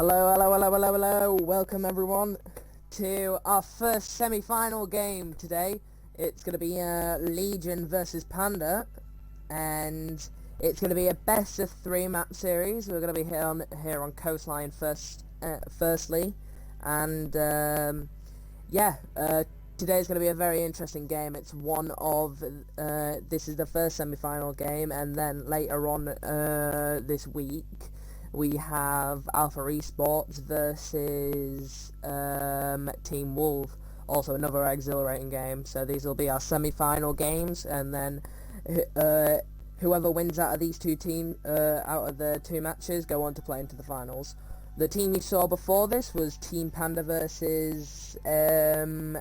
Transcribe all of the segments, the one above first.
Hello, hello, hello, hello, hello. Welcome everyone to our first semi-final game today. It's going to be Legion versus Panda, and it's going to be a best of 3 map series. We're going to be here on Coastline firstly, and today's going to be a very interesting game. It's one of this is the first semi-final game, and then later on this week we have Alpha Esports versus Team Wolf, also another exhilarating game. So these will be our semi-final games, and then whoever wins out of these out of the 2 matches, go on to play into the finals. The team we saw before this was Team Panda versus SYM,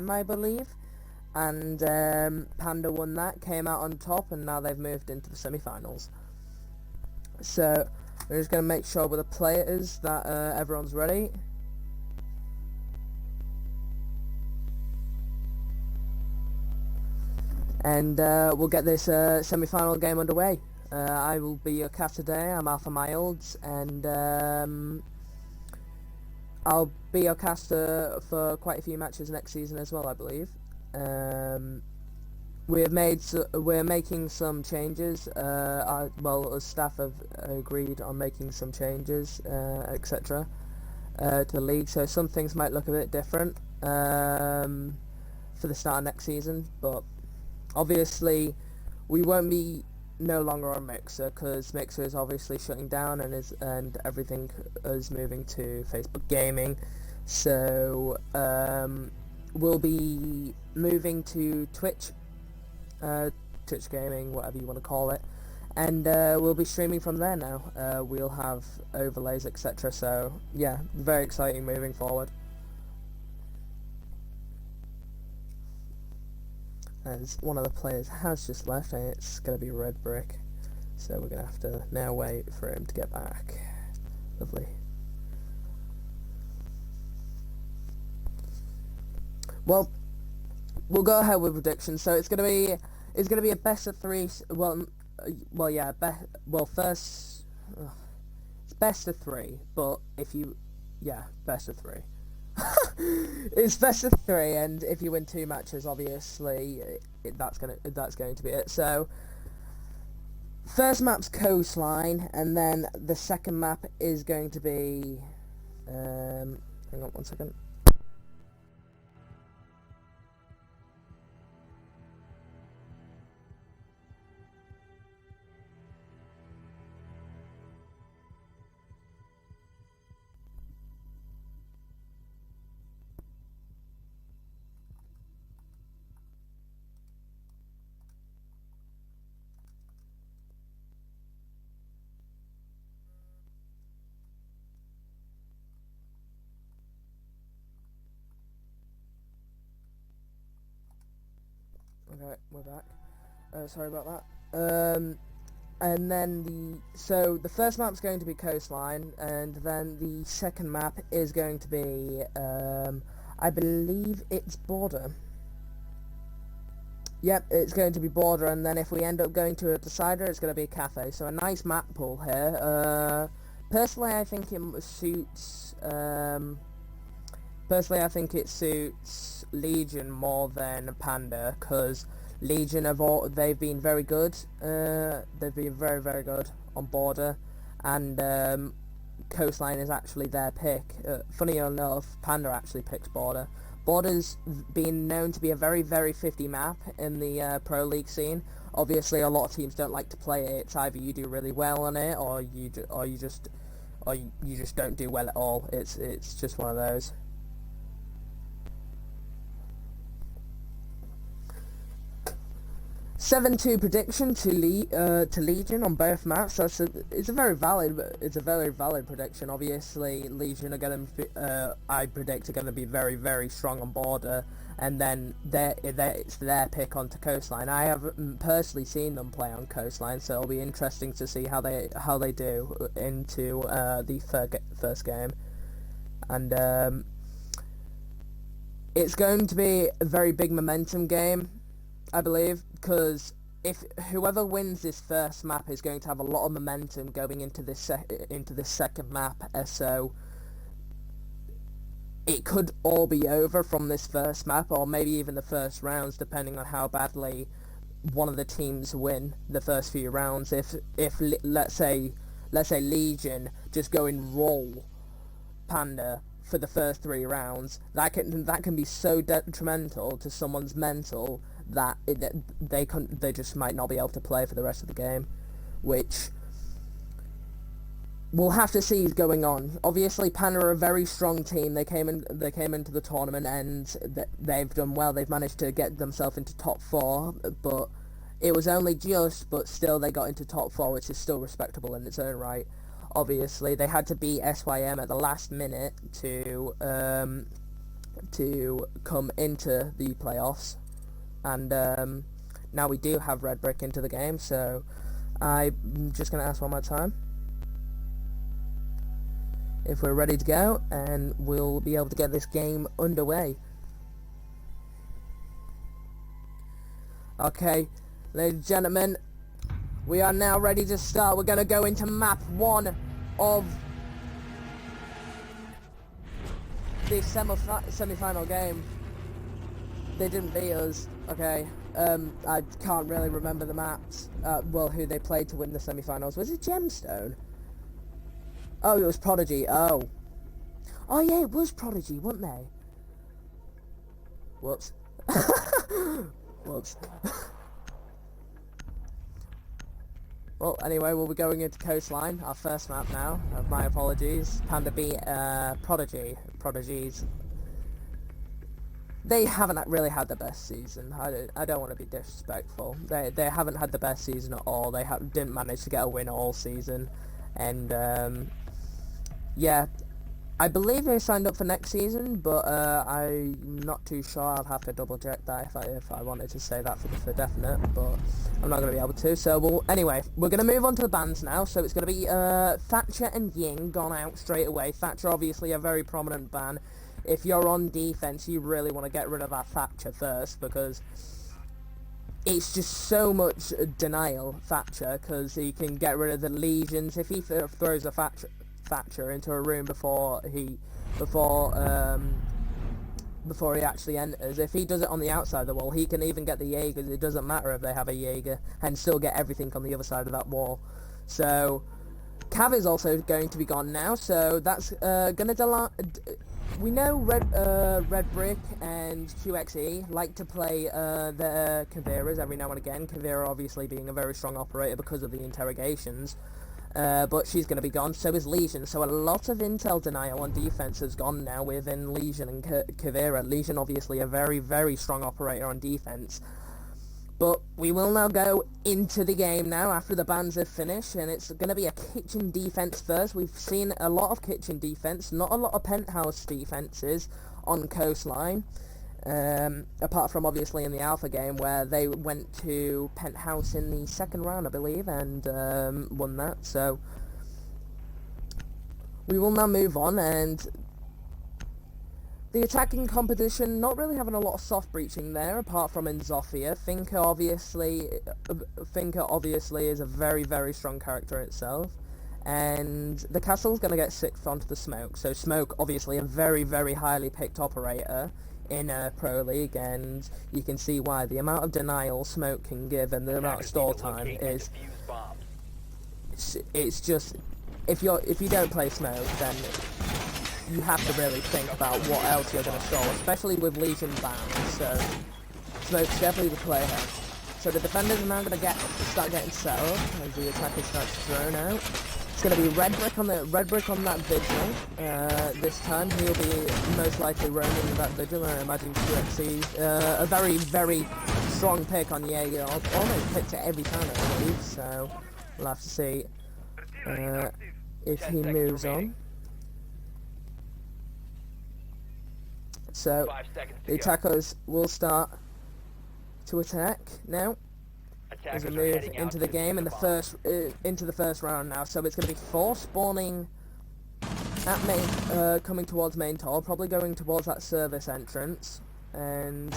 I believe, and Panda won that, came out on top, and now they've moved into the semi-finals. So we're just going to make sure with the players that everyone's ready. And we'll get this semi-final game underway. I will be your caster today. I'm Alpha Milds, and I'll be your caster for quite a few matches next season as well, I believe. We're making some changes. The staff have agreed on making some changes, etc. To the league, so some things might look a bit different for the start of next season. But obviously, we won't be no longer on Mixer, because Mixer is obviously shutting down, and everything is moving to Facebook Gaming. So we'll be moving to Twitch Gaming, whatever you want to call it, and we'll be streaming from there now. We'll have overlays, etc. So yeah, very exciting moving forward. As one of the players has just left, and it's going to be Red Brick, so we're going to have to now wait for him to get back. Lovely. Well, we'll go ahead with predictions. So it's gonna be a best of 3. First it's best of 3. But best of 3. It's best of 3, and if you win 2 matches, obviously that's going to be it. So first map's Coastline, and then the second map is going to be. Hang on 1 second. Okay, we're back. Sorry about that. And then the first map's going to be Coastline, and then the second map is going to be, I believe it's Border. Yep, it's going to be Border, and then if we end up going to a decider, it's going to be a cafe. So a nice map pool here. Personally, I think it suits. Legion more than Panda, because Legion they've been very good. They've been very, very good on Border, and Coastline is actually their pick. Funny enough, Panda actually picks Border. Border's been known to be a very, very 50 map in the pro league scene. Obviously, a lot of teams don't like to play it. It's either you do really well on it, or you just don't do well at all. It's just one of those. 7-2 prediction to Legion on both maps. So it's a very valid prediction. Obviously, Legion are going to I predict are going to be very, very strong on Border, and then it's their pick onto Coastline. I haven't personally seen them play on Coastline, so it'll be interesting to see how they do into the first game, and it's going to be a very big momentum game, I believe, because if whoever wins this first map is going to have a lot of momentum going into this second map, so it could all be over from this first map, or maybe even the first rounds, depending on how badly one of the teams win the first few rounds. If let's say Legion just go and roll Panda for the first 3 rounds, that can be so detrimental to someone's mental that they just might not be able to play for the rest of the game, which we'll have to see going on. Obviously, Panda are a very strong team. They came into the tournament and they've done well. They've managed to get themselves into top 4, but it was only just, but still they got into top 4, which is still respectable in its own right. Obviously, they had to beat SYM at the last minute to come into the playoffs, and now we do have Red Brick into the game. So I'm just gonna ask one more time if we're ready to go, and we'll be able to get this game underway. Okay, ladies and gentlemen, we are now ready to start. We're going to go into map 1 of the semi-final game. They didn't beat us. Okay, I can't really remember the maps. Well, who they played to win the semi-finals. Was it Gemstone? Oh, it was Prodigy. Oh yeah, it was Prodigy, weren't they? Whoops. Whoops. Well, anyway, we'll be going into Coastline, our first map now. My apologies. Panda beat Prodigy. Prodigies. They haven't really had the best season. I don't want to be disrespectful. They haven't had the best season at all. They didn't manage to get a win all season, and yeah, I believe they signed up for next season, but I'm not too sure. I'll have to double check that if I wanted to say that for definite, but I'm not going to be able to. So anyway, we're going to move on to the bans now. So it's going to be Thatcher and Ying gone out straight away. Thatcher, obviously a very prominent ban. If you're on defense, you really want to get rid of that Thatcher first, because it's just so much denial, Thatcher, because he can get rid of the legions. If he throws a Thatcher into a room before he actually enters, if he does it on the outside of the wall, he can even get the Jaegers. It doesn't matter if they have a Jaeger, and still get everything on the other side of that wall. So Cav is also going to be gone now, so that's gonna we know Red Brick and QXE like to play their Kiveras every now and again. Kivera obviously being a very strong operator because of the interrogations. But she's going to be gone, so is Legion. So a lot of intel denial on defense has gone now within Legion and Kivera. Legion obviously a very, very strong operator on defense. But we will now go into the game now after the bans have finished, and it's going to be a kitchen defense first. We've seen a lot of kitchen defense, not a lot of penthouse defenses on Coastline. Apart from obviously in the alpha game where they went to penthouse in the second round, I believe, and won that. So we will now move on, and the attacking competition not really having a lot of soft breaching there, apart from in Zofia. Finka obviously is a very, very strong character itself, and the castle's going to get 6th onto the Smoke. So Smoke obviously a very, very highly picked operator in Pro League, and you can see why. The amount of denial Smoke can give and the amount of stall time is, it's just, if you don't play Smoke, then you have to really think about what else you're going to stall, especially with Legion bans. So Smoke's definitely the player. So the defenders are now going to start getting set up as the attacker starts thrown out. It's going to be Red Brick on that Vigil. This time he'll be most likely roaming that Vigil, and I imagine QXE. A very, very strong pick on Jaeger. Almost picked it every time, I believe. So we'll have to see if he moves on. So the attackers will start to attack now as we move into the game in the first round now. So it's going to be 4 spawning at main, coming towards main tower, probably going towards that service entrance, and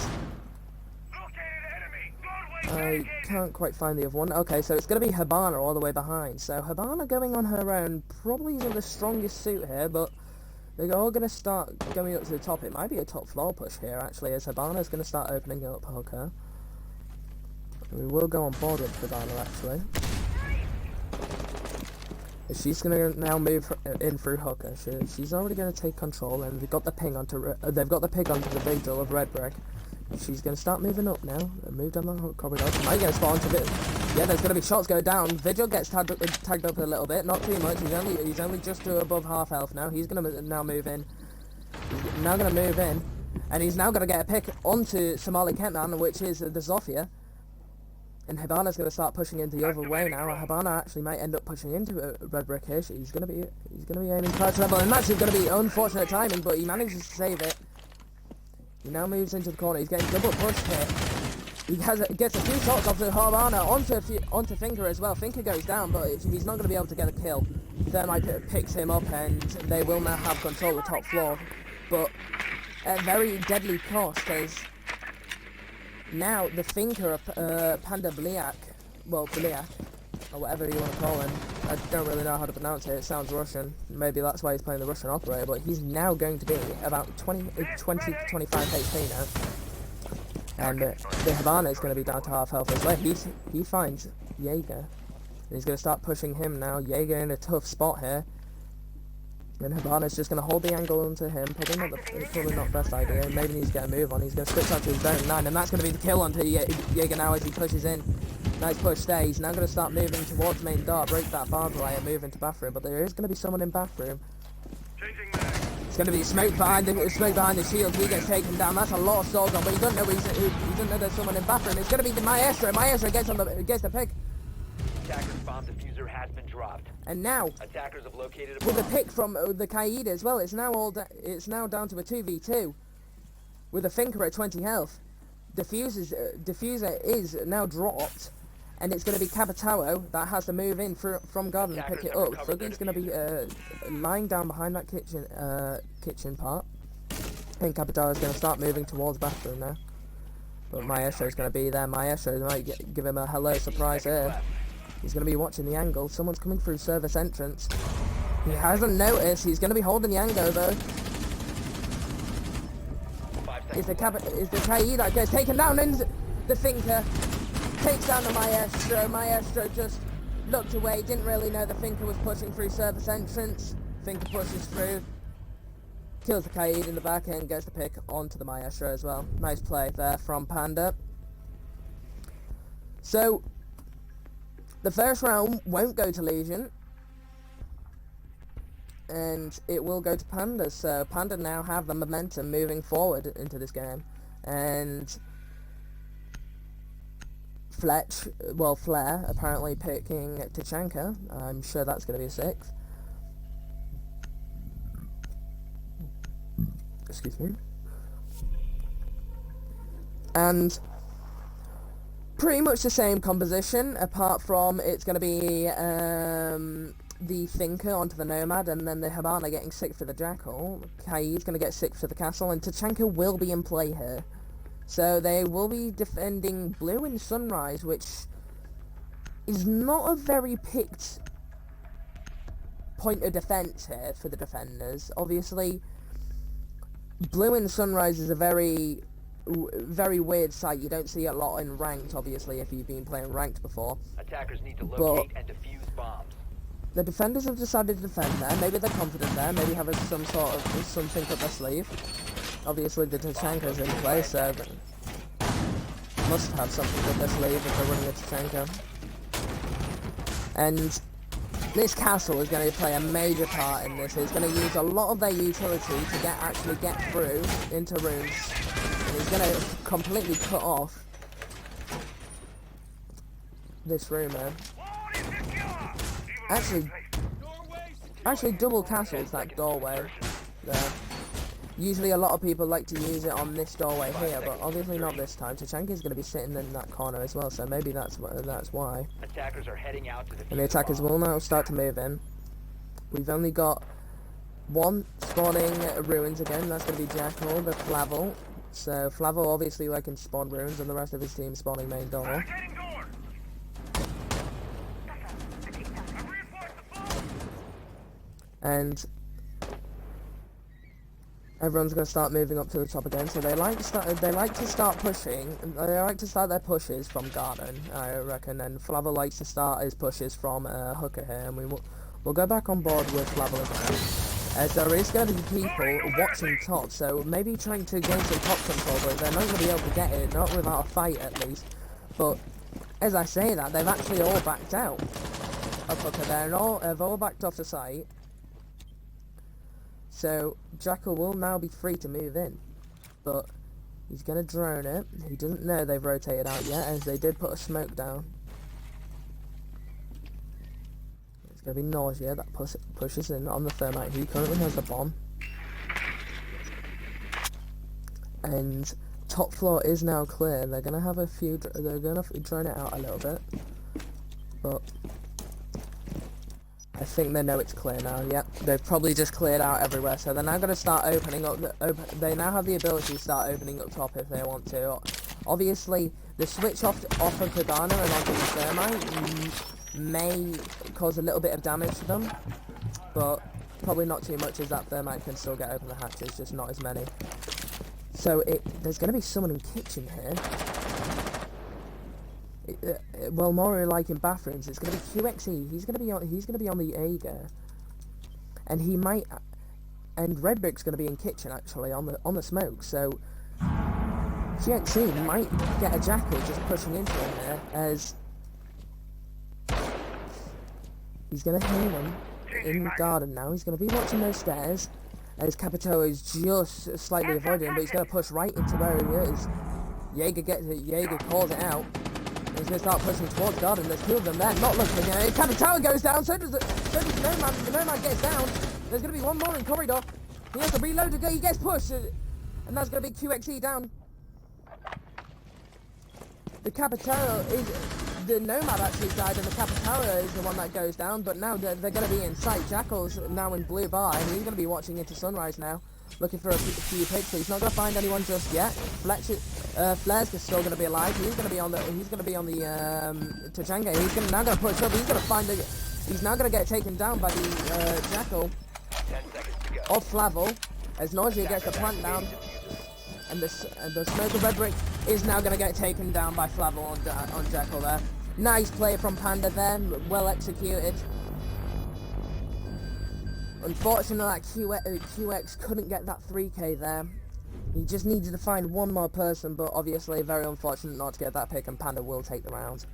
I can't quite find the other one. Okay, so it's going to be Hibana all the way behind. So Hibana going on her own probably isn't the strongest suit here, but they're all going to start going up to the top. It might be a top floor push here, actually, as Hibana's going to start opening up Hooker. We will go on board with Hibana, actually. She's going to now move in through Hooker. She's already going to take control, and they've got the ping onto the Vigil of Red Brick. She's going to start moving up now. Move down the corridor. She might get a spot onto it. Yeah, there's going to be shots go down. Vigil gets tagged up a little bit. Not too much. He's only just to above half health now. He's going to now move in. He's now going to move in. And he's now going to get a pick onto Somali Kentman, which is the Zofia. And Hibana's going to start pushing into the other way now. Hibana actually might end up pushing into Red Brick here. He's going to be aiming crouch level, and that's going to be unfortunate timing, but he manages to save it. He now moves into the corner. He's getting double pushed here. He gets a few shots off the Hibana onto Finker as well. Finker goes down, but he's not going to be able to get a kill. Thermite picks him up, and they will now have control of the top floor, but at very deadly cost, as now the Finker of Panda Bliak, or whatever you want to call him, I don't really know how to pronounce it, it sounds Russian, maybe that's why he's playing the Russian operator, but he's now going to be about 20 to 25 HP now, and the Hibana is going to be down to half health as well. He finds Jaeger, and he's going to start pushing him now. Jaeger in a tough spot here, and Hibana's just going to hold the angle onto him, probably not the best idea. Maybe he needs to get a move on. He's going to switch out to his zone 9, and that's going to be the kill onto Jaeger now as he pushes in. Nice push there. He's now going to start moving towards main door, break that barbed wire, move into bathroom, but there is going to be someone in bathroom. It's going to be smoke behind the shield. He gets taken down. That's a lot of souls on, but he doesn't know there's someone in bathroom. It's going to be the Maestro. Maestro gets the pick. Attacker's bomb diffuser has been dropped. And now, attackers have located with a pick from the Qaeda as well, it's now down to a 2v2 with a Finker at 20 health. Diffuser is now dropped, and it's going to be Capitao that has to move in from garden and pick it up. So he's going to be lying down behind that kitchen part, and Capitao is going to start moving towards bathroom now. But Maestro is going to be there. Maestro might give him a hello surprise here. He's going to be watching the angle. Someone's coming through service entrance. He hasn't noticed. He's going to be holding the angle though. Is the Qaeda that gets taken down, and the Finker takes down the Maestro. Maestro just looked away, didn't really know the Finker was pushing through service entrance. Finker pushes through, kills the Qaeda in the back end, gets the pick onto the Maestro as well. Nice play there from Panda. So the first round won't go to Legion, and it will go to Panda. So Panda now have the momentum moving forward into this game, and Flair apparently picking Tachanka. I'm sure that's going to be a 6th. Excuse me. And pretty much the same composition, apart from it's going to be the Finker onto the Nomad, and then the Hibana getting 6 for the Jackal. Kai's going to get 6 for the Castle, and Tachanka will be in play here. So they will be defending Blue in Sunrise, which is not a very picked point of defense here for the defenders. Obviously, Blue in Sunrise is a very weird site. You don't see a lot in ranked, obviously, if you've been playing ranked before. Attackers need to locate and defuse bombs. The defenders have decided to defend there. Maybe they're confident there. Maybe have some sort of something up their sleeve. Obviously, the Tachanka's in play, so must have something up their sleeve if they're running a Tachanka. And this castle is going to play a major part in this. It's going to use a lot of their utility to actually get through into rooms. And it's going to completely cut off this room here. Actually double castles that doorway there. Usually a lot of people like to use it on this doorway here, but obviously not this time. Tachanka is going to be sitting in that corner as well, so maybe that's why. Attackers are heading out to the and the attackers will now start to move in. We've only got one spawning ruins again. That's going to be Jackal, the Flavel. So Flavel obviously can spawn rooms, and the rest of his team spawning main door. And everyone's going to start moving up to the top again. So they like to start pushing. They like to start their pushes from garden, I reckon. And Flavel likes to start his pushes from hooker here, and we'll go back on board with Flavel again. As there is going to be people watching top, so maybe trying to gain some top control, but they're not going to be able to get it, not without a fight at least. But as I say that, they've actually all backed out of hooker there, and they've all backed off the site. So Jackal will now be free to move in, but he's going to drone it. He doesn't know they've rotated out yet, as they did put a smoke down. It's going to be Nausea that pushes in on the thermite. He currently has the bomb. And top floor is now clear. They're going to have a few, they're going to drone it out a little bit, but I think they know it's clear now. Yep, they've probably just cleared out everywhere, so they're now going to start opening up. They now have the ability to start opening up top if they want to. Obviously, the switch off of Kagana and onto the thermite may cause a little bit of damage to them, but probably not too much, as that thermite can still get open the hatches, just not as many. So there's going to be someone in kitchen here. Well, more like in bathrooms, it's going to be QXE. He's going to be on the Jaeger, and he might, and Red Brick's going to be in kitchen actually on the smoke. So QXE might get a Jackal just pushing into him there, as he's going to hear them in the garden now. He's going to be watching those stairs, as Capito is just slightly avoiding him, but he's going to push right into where he is. Jaeger calls it out. He's going to start pushing towards garden. There's two of them there, not looking at it. Capitao goes down, so does Nomad. The Nomad gets down. There's going to be one more in corridor. He has to reload again. He gets pushed, and that's going to be QXE down. The Capitao is... The Nomad actually died, and the Capitao is the one that goes down, but now they're going to be in sight. Jackal's now in blue bar, and he's going to be watching into sunrise now, looking for a few picks, but he's not going to find anyone just yet. Flair's still going to be alive. He's going to be on the Tachanga. He's now going to push up. He's now going to get taken down by the Jackal 10 seconds to go. of Flavel, as Nausea gets the plant down, and the smoke of Red Brick is now going to get taken down by Flavel on Jackal there. Nice play from Panda there, well executed. Unfortunately, QX couldn't get that 3k there. He just needed to find one more person, but obviously very unfortunate not to get that pick, and Panda will take the round.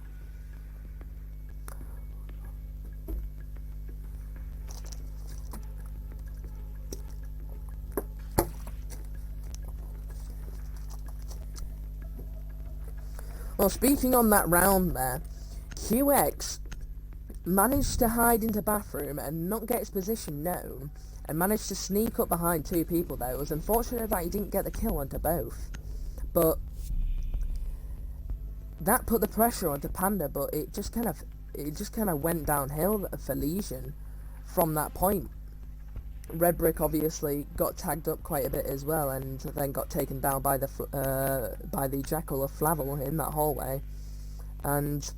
Well, speaking on that round there, QX managed to hide into bathroom and not get his position known, and managed to sneak up behind two people there. It was unfortunate that he didn't get the kill onto both, but that put the pressure onto Panda, but it just kind of went downhill for Legion from that point. Red Brick obviously got tagged up quite a bit as well, and then got taken down by the Jackal of Flavel in that hallway, and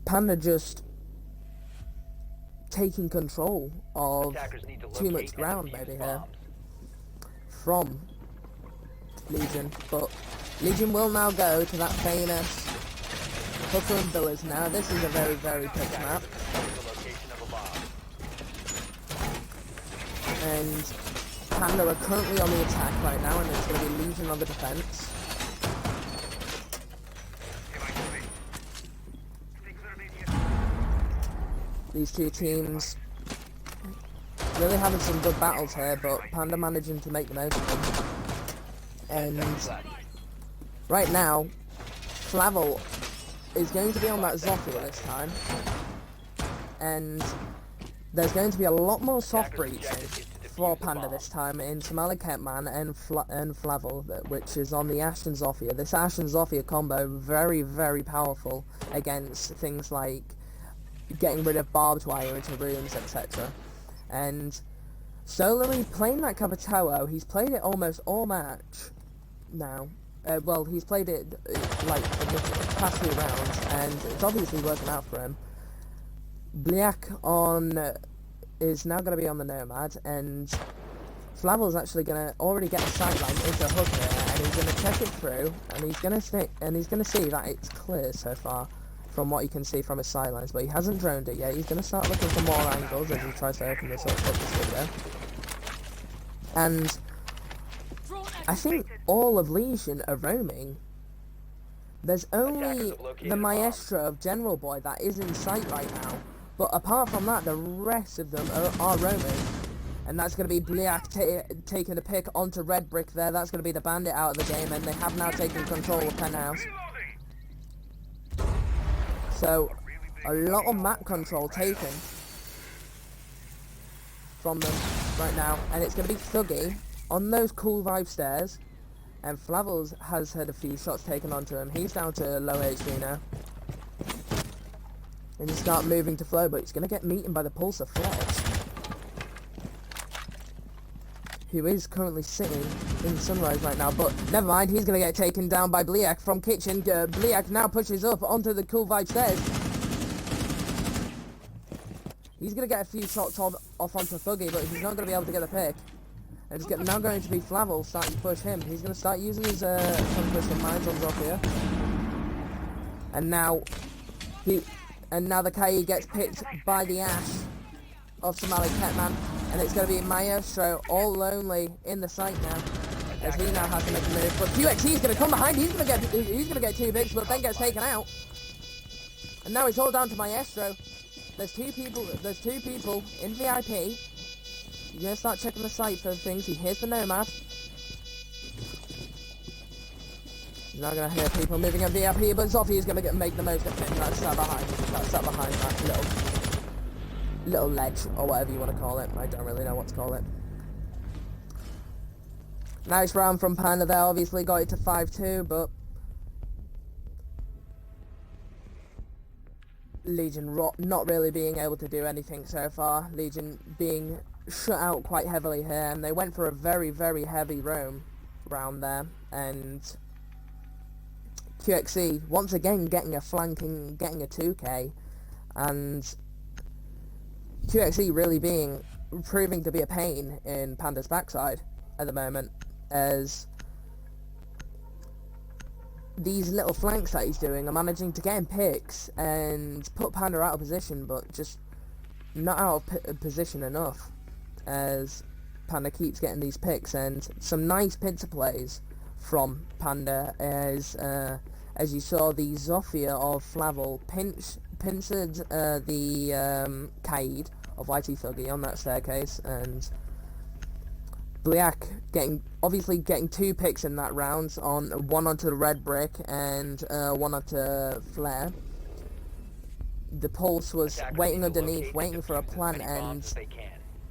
Panda just taking control of too much ground maybe here from Legion, but Legion will now go to that famous Hooker and Villas now. This is a very, very picked map. And Panda are currently on the attack right now, and it's going to be Legion on the defense. These two teams really having some good battles here, but Panda managing to make the most of them. And right now, Flavel is going to be on that Zofia this time, and there's going to be a lot more soft breaching for Panda this time in Somali Kentman and Flavel, which is on the Ashe and Zofia. This Ashe and Zofia combo, very, very powerful against things like getting rid of barbed wire into rooms, etc. And Solely playing that Cappuccino, he's played it almost all match now. Well, he's played it like for the past few rounds, and it's obviously working out for him. Bliak is now going to be on the Nomad, and Flavel's actually going to already get a sideline into a hook here, and he's going to check it through, and he's going to see that it's clear so far from what you can see from his sidelines, but he hasn't droned it yet. He's going to start looking for more angles as he tries to open this up this video. And I think all of Legion are roaming. There's only the Maestro of General Boy that is in sight right now, but apart from that, the rest of them are roaming. And that's going to be Bliak taking the pick onto Red Brick there. That's going to be the Bandit out of the game, and they have now taken control of Penthouse. So, a lot of map control taken from them right now. And it's going to be Thuggy on those cool vibe stairs. And Flavels has had a few shots taken onto him. He's down to low HP now. And you start moving to flow, but he's going to get beaten by the Pulsar Fletch, who is currently sitting in Sunrise right now, but never mind, he's going to get taken down by Bliak from Kitchen. Bliak now pushes up onto the cool vibe stairs. He's going to get a few shots off onto Thuggy, but he's not going to be able to get the pick. And it's now going to be Flavel starting to push him. He's going to start using his pushing mines on Zofia. And now the Kai gets picked by the Ash of Somali Ketman. And it's going to be Maestro all lonely in the site now, as he now has to make a move. But QXE is going to come behind. He's going to get 2 picks, but then gets taken out. And now it's all down to Maestro. There's two people in VIP. You're going to start checking the site for things. He hears the Nomad. He's not going to hear people moving at VIP, but Zoffy is going to make the most of him. That's sat behind that little ledge, or whatever you want to call it. I don't really know what to call it. Nice round from Panda there, obviously got it to 5-2, but Legion not really being able to do anything so far. Legion being shut out quite heavily here, and they went for a very, very heavy roam round there, and QXE once again getting a 2K, and QXE really proving to be a pain in Panda's backside at the moment, as these little flanks that he's doing are managing to get him picks and put Panda out of position, but just not out of position enough, as Panda keeps getting these picks. And some nice pincer plays from Panda, as you saw the Zofia of Flavel pincered the Kaid of YT Thuggy on that staircase, and Bliak obviously getting 2 picks in that round, one onto the Red Brick and one onto Flare. The Pulse was waiting underneath, waiting for a plant, and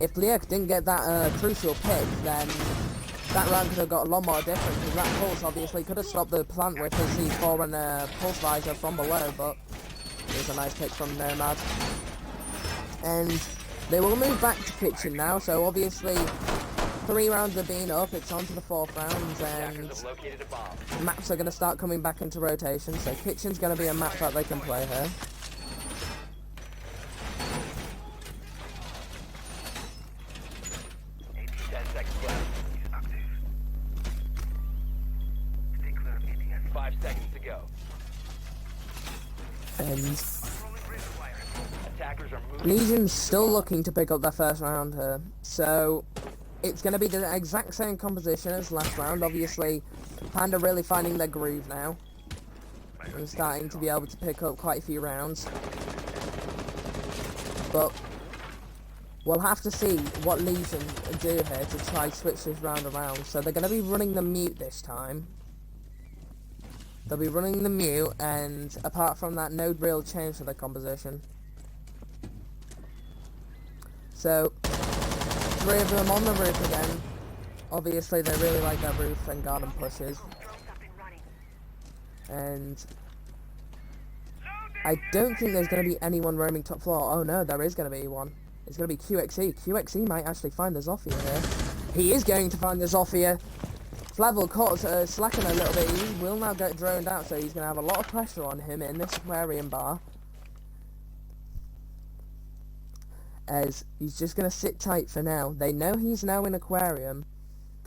if Bliak didn't get that crucial pick, then that round could have got a lot more different, because that Pulse obviously could have stopped the plant with his C4 and Pulse Visor from below, but it was a nice pick from Nomad. And they will move back to Kitchen now, so obviously 3 rounds are being up, it's on to the 4th round, and maps are going to start coming back into rotation, so Kitchen's going to be a map that they can play here. And Legion's still looking to pick up their first round here, so it's going to be the exact same composition as last round. Obviously, Panda really finding their groove now and starting to be able to pick up quite a few rounds, but we'll have to see what Legion do here to try switch this round around. So they're going to be running the mute this time. They'll be running the mute, and apart from that, no real change to the composition. So 3 of them on the roof again. Obviously they really like their roof and garden pushes. And I don't think there's going to be anyone roaming top floor. Oh no, there is going to be one. It's going to be QXE. QXE might actually find the Zofia here. He is going to find the Zofia. Flavel caught slacking a little bit. He will now get droned out, so he's going to have a lot of pressure on him in this aquarium bar. As he's just going to sit tight for now. They know he's now in aquarium,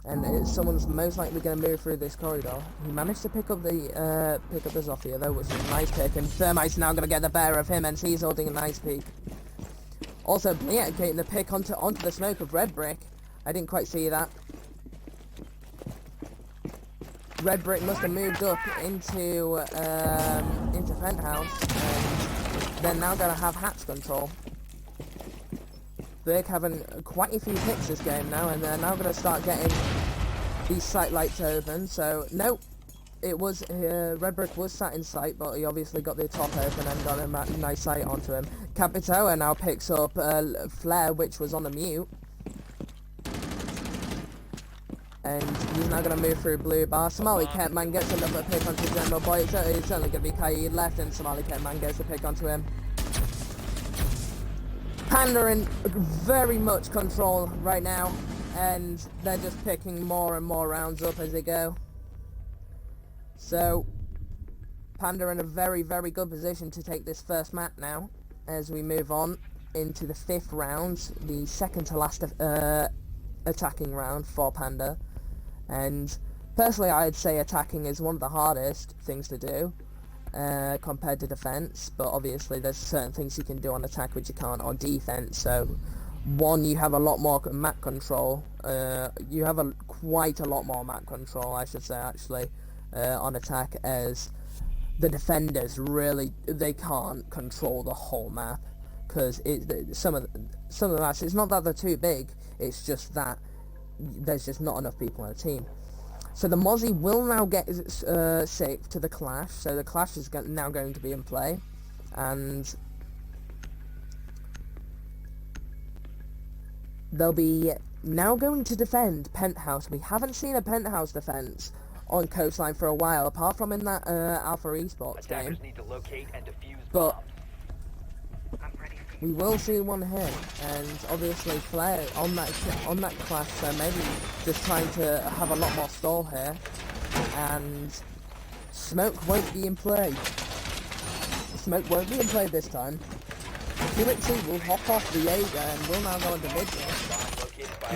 and someone's most likely going to move through this corridor. He managed to pick up the Zofia though, which is a nice pick, and Thermite's now going to get the better of him, and he's holding a nice peek. Also, Bliak getting the pick onto the smoke of Red Brick. I didn't quite see that. Red Brick must have moved up into Penthouse, and they're now going to have hatch control. Bliak having quite a few picks this game now, and they're now going to start getting these sight lights open. So, nope. It was, Red Brick was sat in sight, but he obviously got the top open and got a nice sight onto him. Capitoa now picks up Flare, which was on the mute. And he's now going to move through blue bar. Somali Catman gets another pick onto General Boy. It's only going to be Kaid left, and Somali Catman gets a pick onto him. Panda in very much control right now, and they're just picking more and more rounds up as they go. So, Panda in a very, very good position to take this first map now, as we move on into the 5th round, the second to last attacking round for Panda. And personally, I'd say attacking is one of the hardest things to do compared to defense, but obviously there's certain things you can do on attack which you can't on defense. So, one, you have a lot more map control. You have quite a lot more map control, I should say, actually. On attack, as the defenders really, they can't control the whole map, because some of the maps, it's not that they're too big, it's just that there's just not enough people on a team. So the Mozzie will now get safe to the Clash, so the Clash is now going to be in play, and they'll be now going to defend Penthouse. We haven't seen a Penthouse defense on Coastline for a while, apart from in that Alpha Esports game. Need to locate and defuse but bombs. we will see one here, and obviously Flare on that Clash, so maybe just trying to have a lot more stall here, and Smoke won't be in play. Smoke won't be in play this time. QXC will hop off the Jaeger and will now go into Vigil.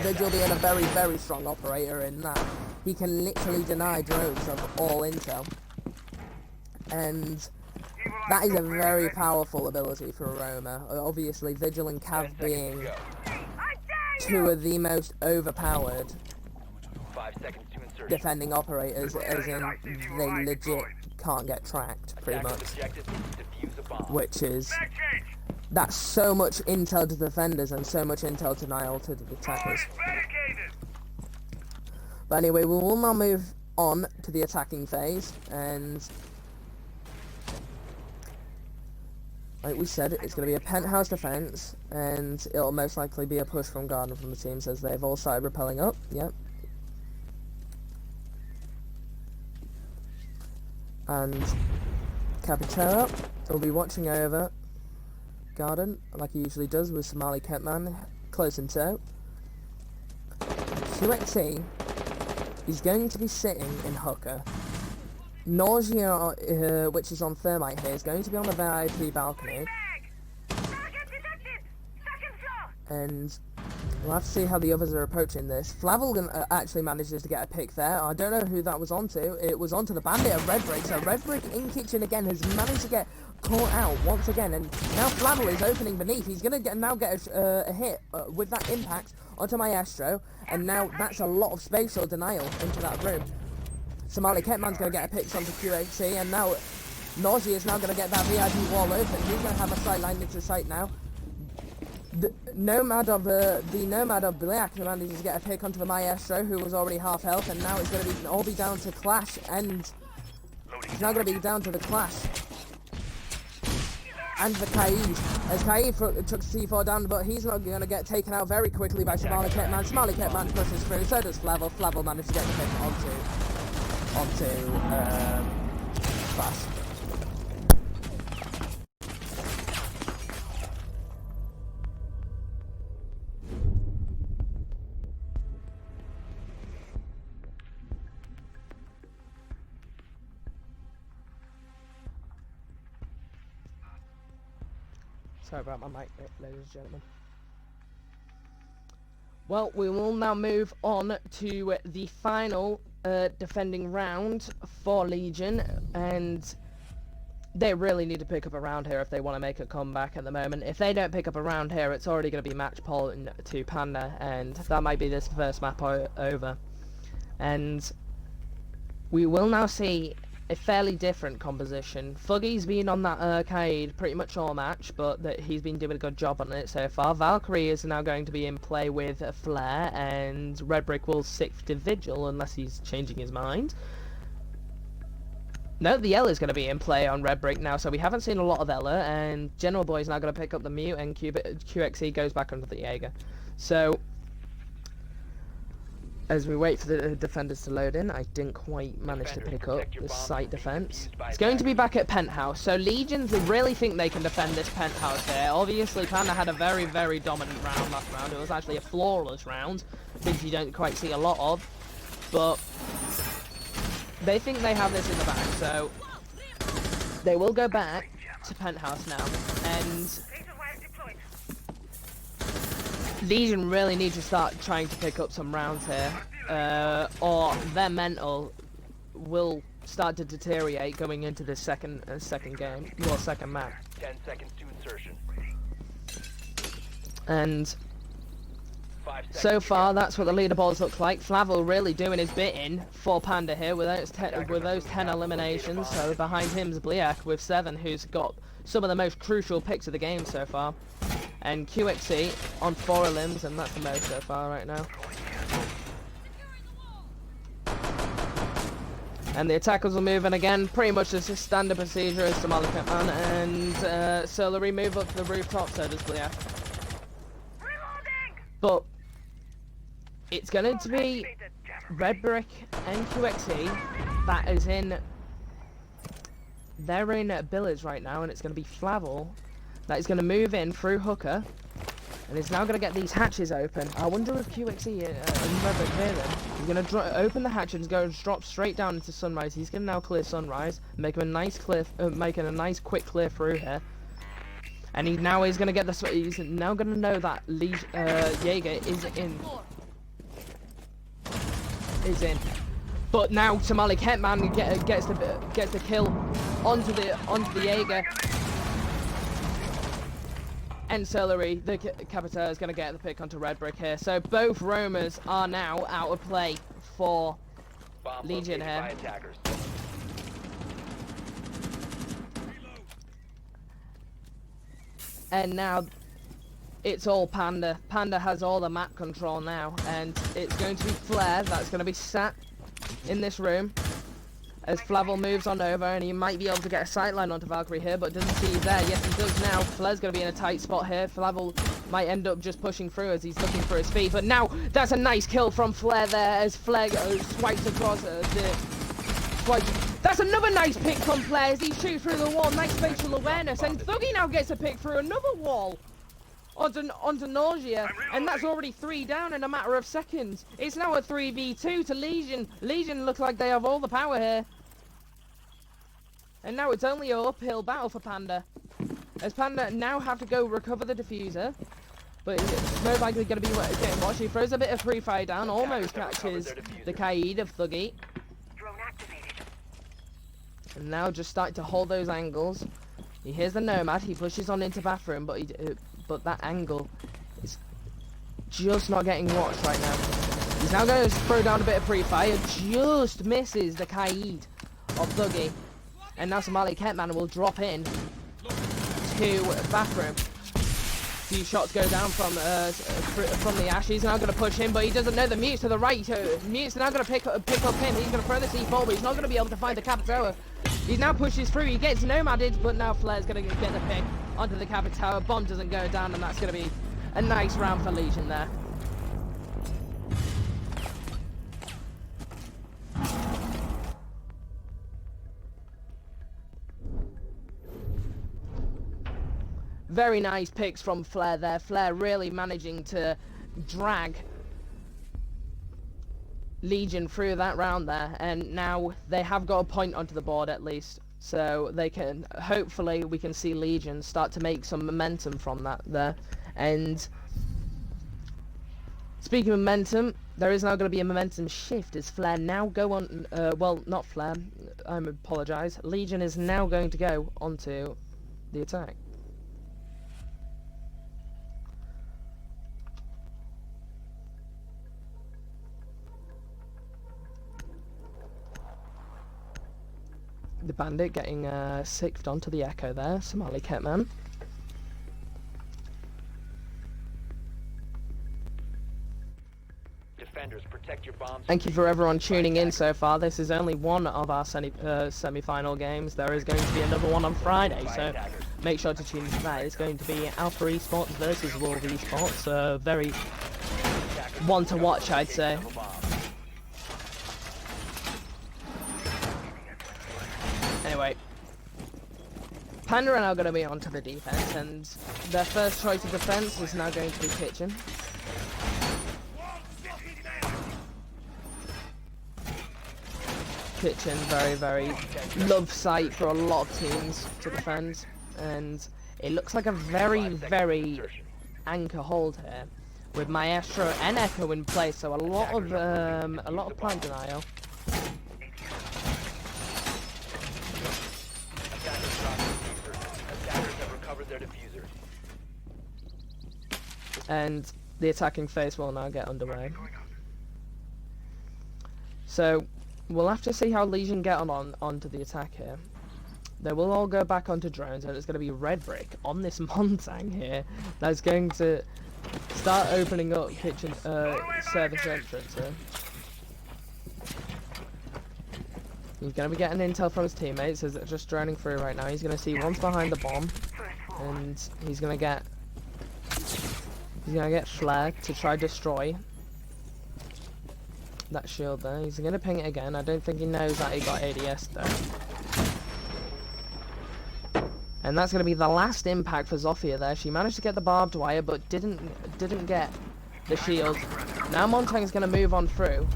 Vigil being a very, very strong operator in that he can literally deny drones of all intel. And that is a very powerful ability for Aroma. Obviously, Vigil and Cav being two of the most overpowered defending operators, as in they legit can't get tracked, pretty much. Which is, that's so much intel to defenders and so much intel denial to the attackers. But anyway, we will now move on to the attacking phase, and like we said, it's going to be a Penthouse defense, and it'll most likely be a push from Garden from the teams as they've all started rappelling up. Yep. And Capitera will be watching over Garden, like he usually does with Somali Catman close in tow. QXC is going to be sitting in Hooker. Nausea, which is on Thermite here, is going to be on the VIP balcony. And we'll have to see how the others are approaching this. Flavel actually manages to get a pick there. I don't know who that was onto. It was onto the Bandit of Red Brick. So Red Brick in kitchen again has managed to get caught out once again. And now Flavel is opening beneath. He's going to now get a hit with that impact onto Maestro. And now that's a lot of spatial denial into that room. Somali Ketman's going to get a pick onto QHC. And now Nausea is now going to get that VIP wall open. He's going to have a sight line into sight now. The Nomad of Black manages to get a pick onto the Maestro, who was already half health, and now it's going to all be down to Clash, and it's now going to be down to the Clash and the Kaid. As Kaid took C4 down, but he's not going to get taken out very quickly by Somali Ketman. Somali Ketman pushes through, so does Flavel. Flavel managed to get the pick onto Clash. Sorry about my mic, ladies and gentlemen. Well, we will now move on to the final defending round for Legion, and they really need to pick up a round here if they want to make a comeback at the moment. If they don't pick up a round here, it's already going to be match point to Panda, and that might be this first map over. And we will now see a fairly different composition. Fuggy's been on that arcade pretty much all match, but he's been doing a good job on it so far. Valkyrie is now going to be in play with Flare, and Red Brick will stick to Vigil unless he's changing his mind. No, the Ella is going to be in play on Red Brick now, so we haven't seen a lot of Ella, and General Boy is now going to pick up the Mute, and QXE goes back under the Jaeger. So, as we wait for the defenders to load in, I didn't quite manage to pick up the site defense. It's going to be back at Penthouse, so Legions really think they can defend this Penthouse here. Obviously, Panda had a very, very dominant round last round. It was actually a flawless round, which you don't quite see a lot of, but they think they have this in the bag, so they will go back to Penthouse now, and Legion really need to start trying to pick up some rounds here, or their mental will start to deteriorate going into this second game, well, second map. 10 seconds to insertion. And so far, that's what the leaderboards look like. Flavel really doing his bit in for Panda here with those 10 eliminations. So behind him is Bliak with 7, who's got some of the most crucial picks of the game so far. And QXE on 4 limbs, and that's the most so far right now. And the attackers will move in again, pretty much as a standard procedure as Somali Pitman, and Solary move up to the rooftop, so does Bliak. But it's going to be Red Brick and QXE that is in. They're in Billers right now, and it's going to be Flavel that is going to move in through Hooker, and is now going to get these hatches open. I wonder if QXE and Red Brick hear them. He's going to open the hatch and drop straight down into Sunrise. He's going to now clear Sunrise, make him a nice clear, making a nice quick clear through here. And he now is going to get the. He's now going to know that Jaeger is in. Is in. But now Somali Ketman gets the kill onto the Jaeger. And Solary, the Capita, is going to get the pick onto Red Brick here. So both roamers are now out of play for Legion here. And now it's all Panda. Panda has all the map control now, and it's going to be Flare that's going to be sat in this room as Flavel moves on over, and he might be able to get a sightline onto Valkyrie here, but doesn't see he's there. Yes, he does now. Flare's going to be in a tight spot here. Flavel might end up just pushing through as he's looking for his feet, but now that's a nice kill from Flare there as Flare swipes across That's another nice pick from Flare as he shoots through the wall. Nice spatial awareness, and Thuggy now gets a pick through another wall onto Nausea, and that's already 3 down in a matter of seconds. It's now a 3v2 to Legion. Legion look like they have all the power here. And now it's only an uphill battle for Panda, as Panda now have to go recover the diffuser, but it's most likely going to be getting watched. He throws a bit of free fire down, almost catches the Kaid of Thuggy. And now just starting to hold those angles. He hears the Nomad, he pushes on into bathroom, but that angle is just not getting watched right now. He's now going to throw down a bit of free fire, just misses the Kaid of Thuggy. And now Somali Ketman will drop in to bathroom. Few shots go down from the Ash. He's now going to push him, but he doesn't know the Mute's to the right. Mute's now going to pick up him. He's going to throw the C4, but he's not going to be able to find the Capitoa. He now pushes through. He gets nomaded, but now Flare's going to get the pick onto the Capitoa. Bomb doesn't go down, and that's going to be a nice round for Legion there. Very nice picks from Flare there. Flare really managing to drag Legion through that round there, and now they have got a point onto the board at least. so they can, hopefully we can see Legion start to make some momentum from that there. And speaking of momentum, there is now going to be a momentum shift as Flare now go on, well, not Flare, I apologise, Legion is now going to go onto the attack. The Bandit getting sixth onto the Echo there, Somali Ketman. Defenders, protect your bombs. Thank you for everyone tuning in so far. This is only one of our semi-final games. There is going to be another one on Friday, so make sure to tune into that. It's going to be Alpha Esports versus Wolf Esports. Very one to watch, I'd say. Anyway, Panda are now going to be onto the defense, and their first choice of defense is now going to be Kitchen. Kitchen, very love sight for a lot of teams to defend, and it looks like a very anchor hold here with Maestro and Echo in place, so a lot of plant denial. And the attacking phase will now get underway. So we'll have to see how Legion get onto the attack here. They will all go back onto drones, and it's going to be Red Brick on this Montang here that's going to start opening up kitchen service entrance here. He's going to be getting intel from his teammates as they're just droning through right now. He's going to see one's behind the bomb, and he's going to get Flare to try destroy that shield there. He's going to ping it again. I don't think he knows that he got ADS though. And that's going to be the last impact for Zofia there. She managed to get the barbed wire, but didn't get the shield. Now Montang's going to move on through,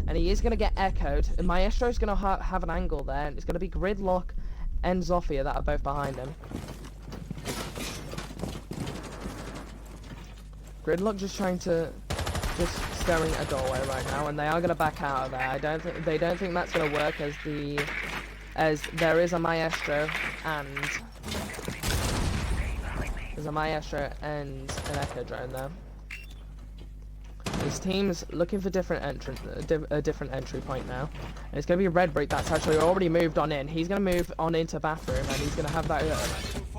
and he is going to get echoed. And Maestro's going to have an angle there, and it's going to be Gridlock and Zofia that are both behind him. Gridlock just staring at a doorway right now, and they are going to back out of there. They don't think that's going to work as there is a Maestro and an Echo drone there. His team's looking for a different entry point now. And it's going to be Red Brick that's actually already moved on in. He's going to move on into bathroom, and he's going to have that.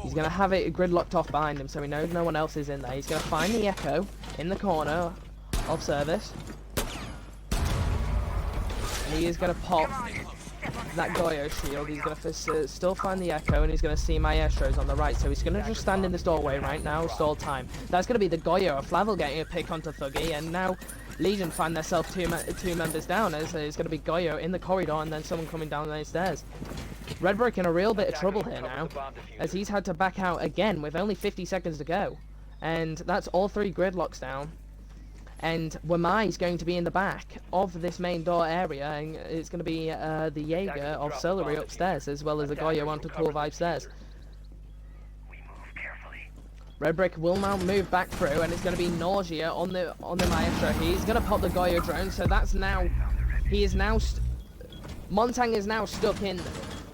He's going to have it gridlocked off behind him, so he knows no one else is in there. He's going to find the Echo in the corner of service, and he is going to pop that Goyo shield. He's going to still find the Echo, and he's going to see Maestro's on the right, so he's going to just stand in this doorway right now, stall time. That's going to be the Goyo of Flavel getting a pick onto Thuggy, and now Legion find themselves two members down, as it's going to be Goyo in the corridor and then someone coming down the stairs. Red Brick in a real bit of trouble here now, as he's had to back out again with only 50 seconds to go, and that's all three gridlocks down. And Wamai's going to be in the back of this main door area, and it's going to be the Jaeger of Solary upstairs, as well as the Goyo onto Cool Vibe stairs. Red Brick will now move back through, and it's going to be Nausea on the Maestro. He's going to pop the Goyo drone, so that's now... Montang is now stuck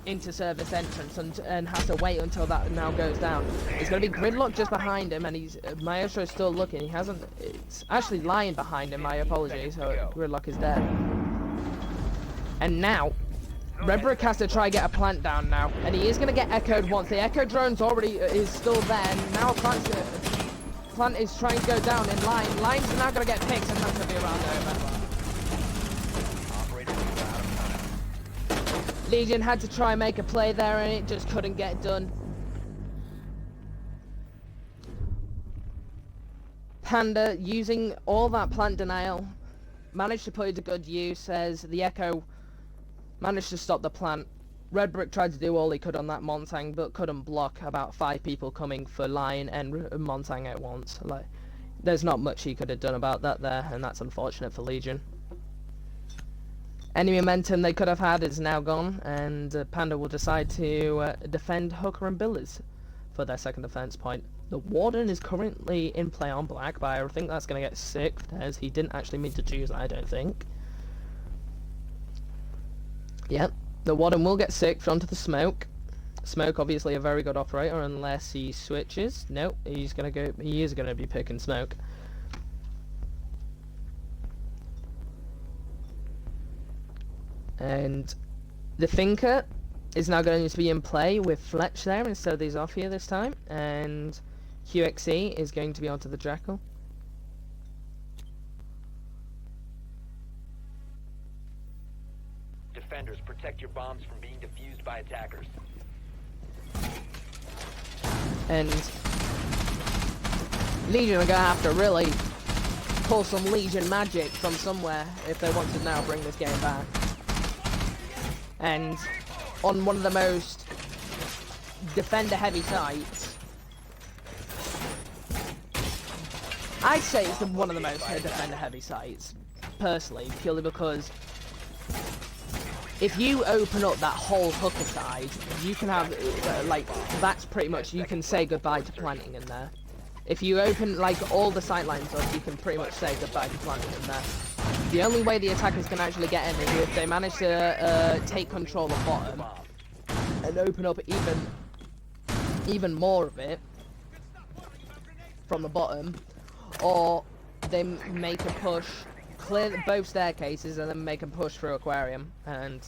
into service entrance and has to wait until that now goes down. It's going to be Gridlock just behind him, and Maestro's still looking. He hasn't... It's actually lying behind him, my apologies, so Gridlock is dead. And now, Red Brick has to try get a plant down now, and he is going to get echoed once. The echo drone's already is still there, and now plant is trying to go down in line. Line's now going to get picked, and that's going to be around over. Legion had to try and make a play there, and it just couldn't get done. Panda, using all that plant denial, managed to put it to good use as the Echo managed to stop the plant. Red Brick tried to do all he could on that Montang, but couldn't block about 5 people coming for Lion and Montang at once. Like, there's not much he could have done about that there, and that's unfortunate for Legion. Any momentum they could have had is now gone, and Panda will decide to defend Hooker and Billers for their second defense point. The Warden is currently in play on black, but I think that's going to get sicked, as he didn't actually mean to choose that, I don't think. Yep, the Warden will get sicked onto the Smoke. Smoke, obviously a very good operator, unless he switches. Nope, he is going to be picking Smoke. And the Thinker is now going to be in play with Fletch there instead of these off here this time, and QXE is going to be onto the Jackal. Defenders, protect your bombs from being defused by attackers. And Legion are going to have to really pull some Legion magic from somewhere if they want to now bring this game back. And on one of the most defender-heavy sites, I'd say it's one of the most defender-heavy sites, personally, purely because if you open up that whole Hooker side, you can have, that's pretty much, you can say goodbye to planting in there. If you open, all the sight lines up, you can pretty much say goodbye to planting in there. The only way the attackers can actually get in is if they manage to take control of bottom and open up even more of it from the bottom, or they make a push, clear both staircases, and then make a push through Aquarium. And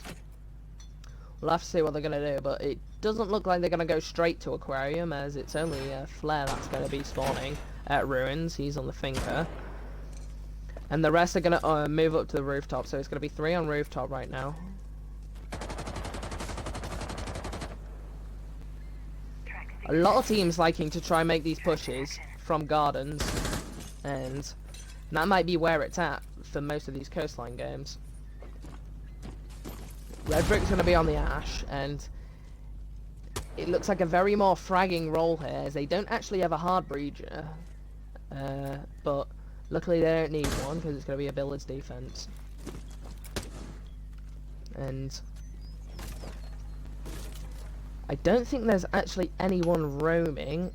we'll have to see what they're going to do, but it doesn't look like they're going to go straight to Aquarium, as it's only Flare that's going to be spawning at Ruins. He's on the Thinker. And the rest are going to move up to the rooftop, so it's going to be 3 on rooftop right now. A lot of teams liking to try and make these pushes from Gardens, and that might be where it's at for most of these coastline games. Red Brick's going to be on the Ash, and it looks like a very more fragging role here, as they don't actually have a hard breacher, but luckily they don't need one, because it's going to be a Billard's defense. And I don't think there's actually anyone roaming,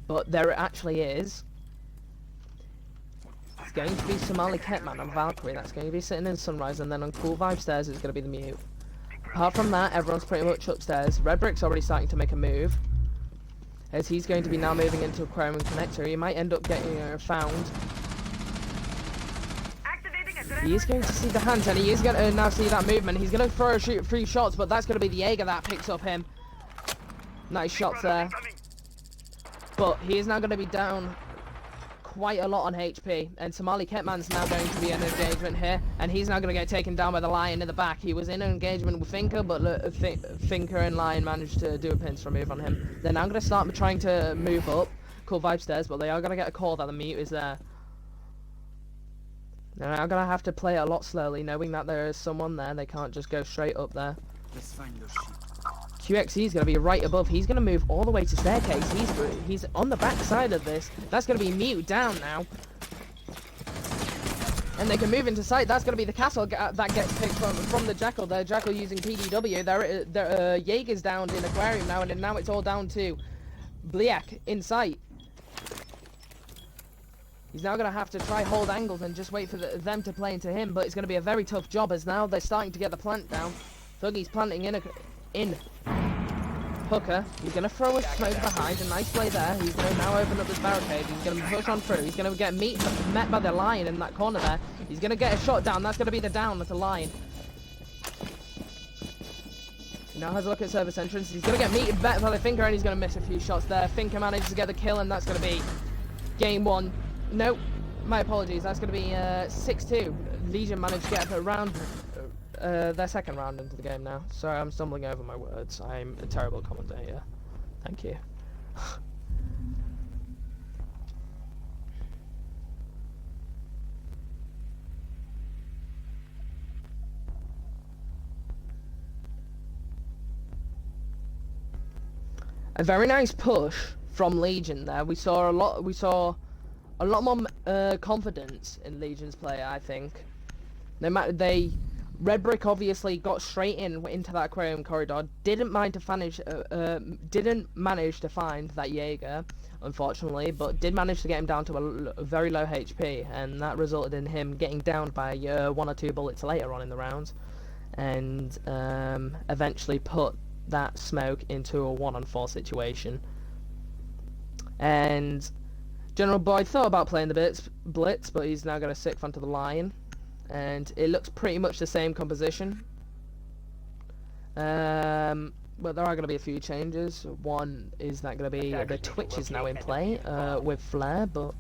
but there actually is. It's going to be Somali Ketman and Valkyrie. That's going to be sitting in Sunrise, and then on Cool Vibe stairs is going to be the Mute. Apart from that, everyone's pretty much upstairs. Red Brick's already starting to make a move, as he's going to be now moving into Aquarium and Connector. He might end up getting found. He is going to see the hands, and he is going to now see that movement. He's going to throw a few shots, but that's going to be the Jaeger that picks up him. Nice shots there. But he is now going to be down quite a lot on HP, and Somali Ketman's now going to be in engagement here, and he's now going to get taken down by the Lion in the back. He was in an engagement with Thinker, but Thinker and Lion managed to do a pincer move on him. They're now going to start trying to move up Cool Vibe stairs, but they are going to get a call that the Mute is there. They're now going to have to play it a lot slowly, knowing that there is someone there. They can't just go straight up there. Let's find those sheep. QXE is going to be right above. He's going to move all the way to staircase. He's on the back side of this. That's going to be Mute down now. And they can move into sight. That's going to be the castle that gets picked from the Jackal. The Jackal using PDW. Their Jaeger's down in Aquarium now, and now it's all down to Bliak in sight. He's now going to have to try hold angles and just wait for them to play into him, but it's going to be a very tough job, as now they're starting to get the plant down. Thuggy's planting in Hooker. He's going to throw a smoke behind. A nice play there. He's going to now open up this barricade. He's going to push on through. He's going to get met by the Lion in that corner there. He's going to get a shot down. That's going to be the down with the Lion. He now has a look at service entrance. He's going to get met by the Thinker, and he's going to miss a few shots there. Thinker manages to get the kill, and that's going to be game 1. Nope, my apologies. That's going to be 6-2. Legion managed to get a round, their second round into the game now. Sorry, I'm stumbling over my words. I'm a terrible commentator. Thank you. A very nice push from Legion there. We saw a lot more confidence in Legion's play, I think. Red Brick obviously got straight into that aquarium corridor. Didn't manage to find that Jaeger, unfortunately, but did manage to get him down to a very low HP, and that resulted in him getting downed by 1 or 2 bullets later on in the round, and eventually put that smoke into a 1-on-4 situation. And General Boyd thought about playing the blitz, but he's now going to sick onto the line, and it looks pretty much the same composition. But there are going to be a few changes. One is that going to be the Twitch is now in play with Flare, but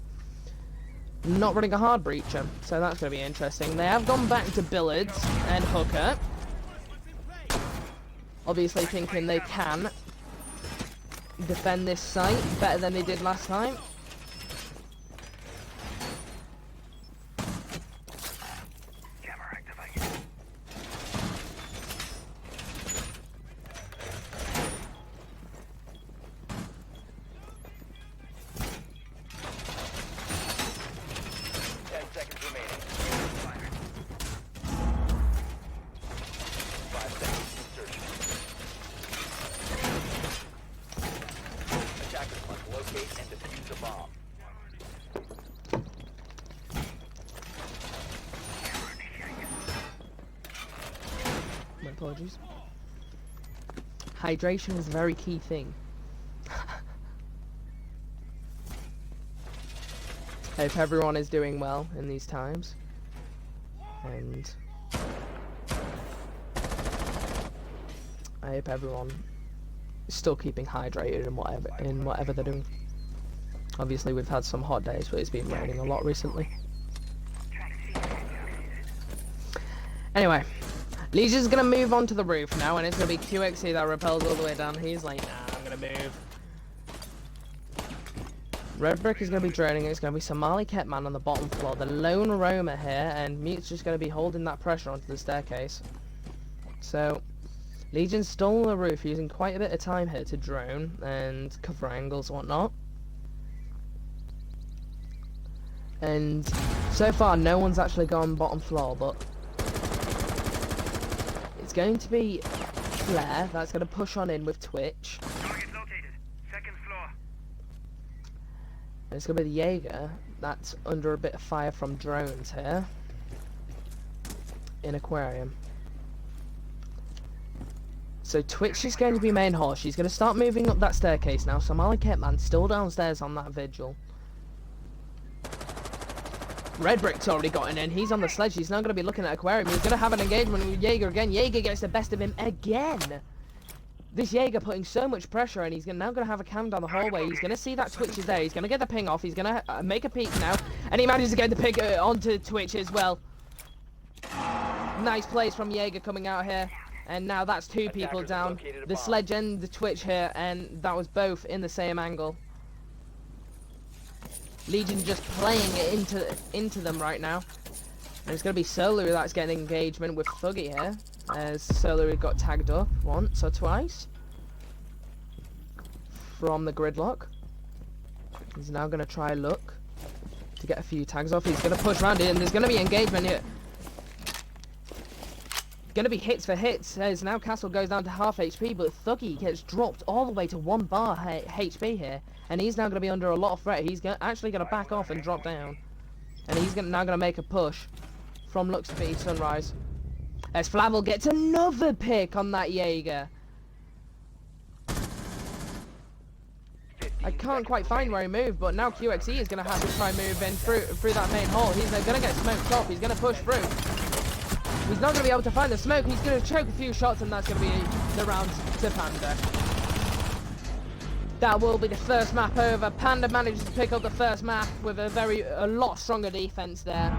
not running a hard breacher, so that's going to be interesting. They have gone back to Billards and Hooker, obviously thinking they can defend this site better than they did last time. Locate and defuse a bomb. My apologies. Hydration is a very key thing. Hope everyone is doing well in these times, and I hope everyone is still keeping hydrated in whatever they're doing. Obviously, we've had some hot days, but it's been raining a lot recently. Anyway, Legion's gonna move on to the roof now, and it's gonna be QXE that repels all the way down. He's like, nah, I'm gonna move. Red Brick is going to be droning. It's going to be Somali Ketman on the bottom floor. The lone roamer here, and Mute's just going to be holding that pressure onto the staircase. So, Legion's still on the roof, using quite a bit of time here to drone and cover angles and whatnot. And so far, no one's actually gone bottom floor, but it's going to be Flare that's going to push on in with Twitch. It's going to be the Jaeger that's under a bit of fire from drones here in Aquarium. So Twitch is going to be main horse. She's going to start moving up that staircase now. Somali Ketman still downstairs on that vigil. Red Brick's already gotten in. He's on the sledge. He's now going to be looking at Aquarium. He's going to have an engagement with Jaeger again. Jaeger gets the best of him again. This Jaeger putting so much pressure, and he's now going to have a cam down the hallway. He's going to see that Twitch is there. He's going to get the ping off. He's going to make a peek now. And he manages to get the ping onto Twitch as well. Nice plays from Jaeger coming out here. And now that's 2 people down. The sledge and the Twitch here. And that was both in the same angle. Legion just playing it into them right now. And it's going to be Solo that's getting engagement with Thuggy here. As Solo got tagged up once or twice from the gridlock. He's now going to try look to get a few tags off. He's going to push around it, and there's going to be engagement here. Going to be hits for hits, as now Castle goes down to half HP, but Thuggy gets dropped all the way to 1 bar HP here, and he's now going to be under a lot of threat. He's actually going to back off and drop down, and he's now going to make a push from looks to be Sunrise. As Flavel gets another pick on that Jaeger. I can't quite find where he moved, but now QXE is going to have to try moving through that main hall. He's going to get smoked off. He's going to push through. He's not going to be able to find the smoke. He's going to choke a few shots, and that's going to be the round to Panda. That will be the first map over. Panda manages to pick up the first map with a lot stronger defense there.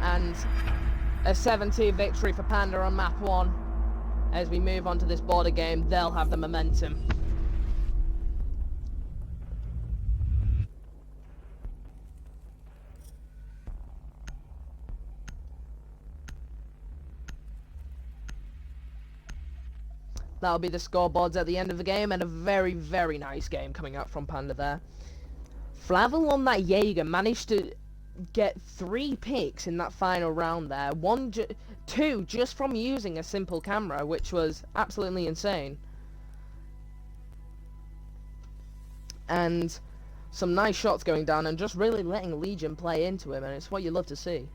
And a 7-2 victory for Panda on map 1. As we move on to this border game, they'll have the momentum. That'll be the scoreboards at the end of the game, and a very, very nice game coming up from Panda there. Flavel on that Jaeger managed to get 3 picks in that final round there. 2 just from using a simple camera, which was absolutely insane. And some nice shots going down and just really letting Legion play into him, and it's what you love to see.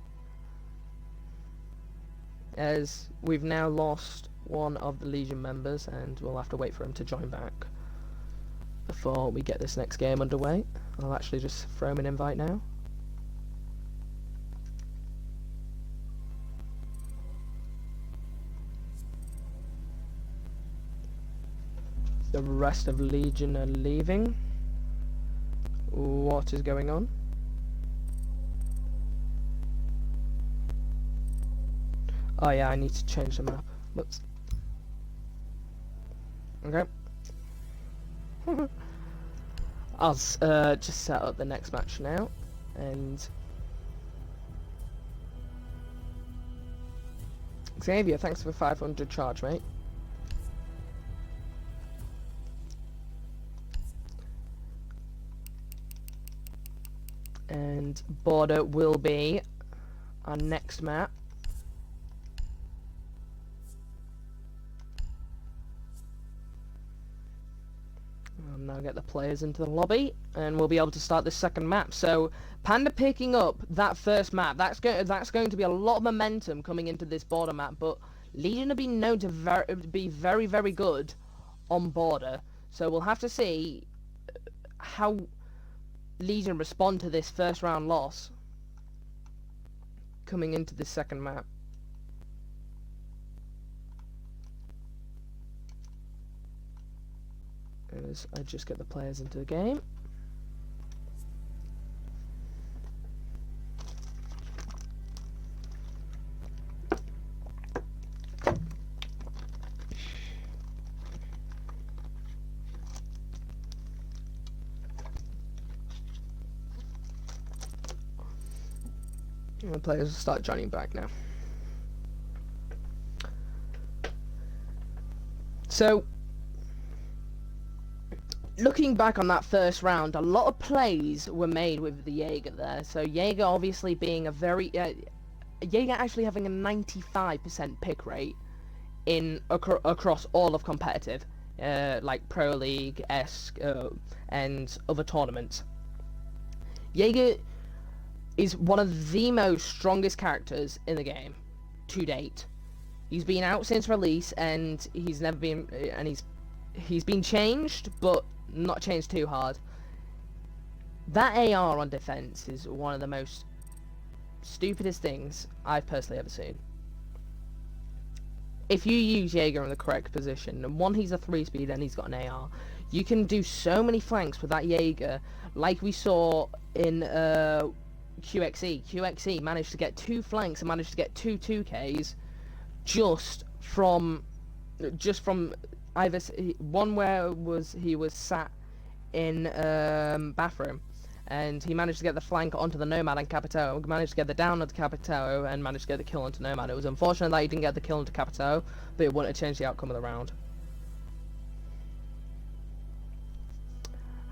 As we've now lost one of the Legion members, and we'll have to wait for him to join back before we get this next game underway. I'll actually just throw him an invite now. The rest of Legion are leaving. What is going on? Oh yeah, I need to change the map. Whoops. Okay. I'll just set up the next match now, and Xavier, thanks for 500 charge, mate. And border will be our next map. I'll now get the players into the lobby, and we'll be able to start the second map. So Panda picking up that first map, that's going to be a lot of momentum coming into this border map. But Legion have been known to be very, very good on border, so we'll have to see how Legion respond to this first round loss coming into this second map. As I just get the players into the game. The players will start joining back now. So, looking back on that first round, a lot of plays were made with the Jaeger there. So Jaeger obviously being a very... Jaeger actually having a 95% pick rate in across all of competitive, like Pro League-esque and other tournaments. Jaeger is one of the most strongest characters in the game to date. He's been out since release, and he's never been... and he's been changed, but not changed too hard. That AR on defense is one of the most stupidest things I've personally ever seen. If you use Jaeger in the correct position, and one, he's a 3-speed and he's got an AR, you can do so many flanks with that Jaeger, like we saw in QXE. QXE managed to get 2 flanks and managed to get 2 2Ks just from either one where he was sat in bathroom, and he managed to get the flank onto the Nomad and Capitao, managed to get the down onto Capitao, and managed to get the kill onto Nomad. It was unfortunate that he didn't get the kill onto Capitao, but it wouldn't have changed the outcome of the round.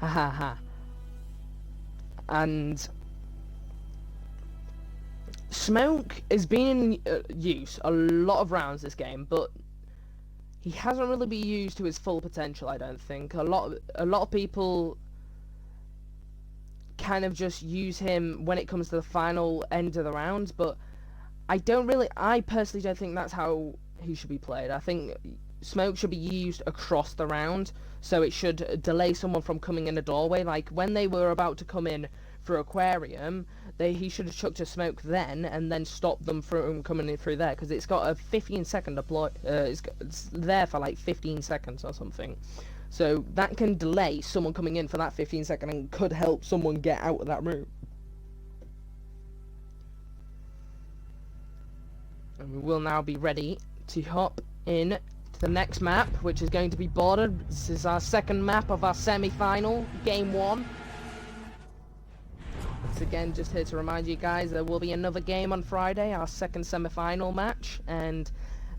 Ha ha ha. And Smoke has been in use a lot of rounds this game, but he hasn't really been used to his full potential, I don't think. A lot of people kind of just use him when it comes to the final end of the round, but I personally don't think that's how he should be played. I think Smoke should be used across the round, so it should delay someone from coming in a doorway. Like when they were about to come in for Aquarium, he should have chucked a smoke then, and then stopped them from coming in through there, because it's got a 15-second deploy. It's there for like 15 seconds or something, so that can delay someone coming in for that 15 seconds and could help someone get out of that room. And we will now be ready to hop in to the next map, which is going to be Border. This is our second map of our semi-final, game 1. Once again, just here to remind you guys, there will be another game on Friday, our second semi-final match, and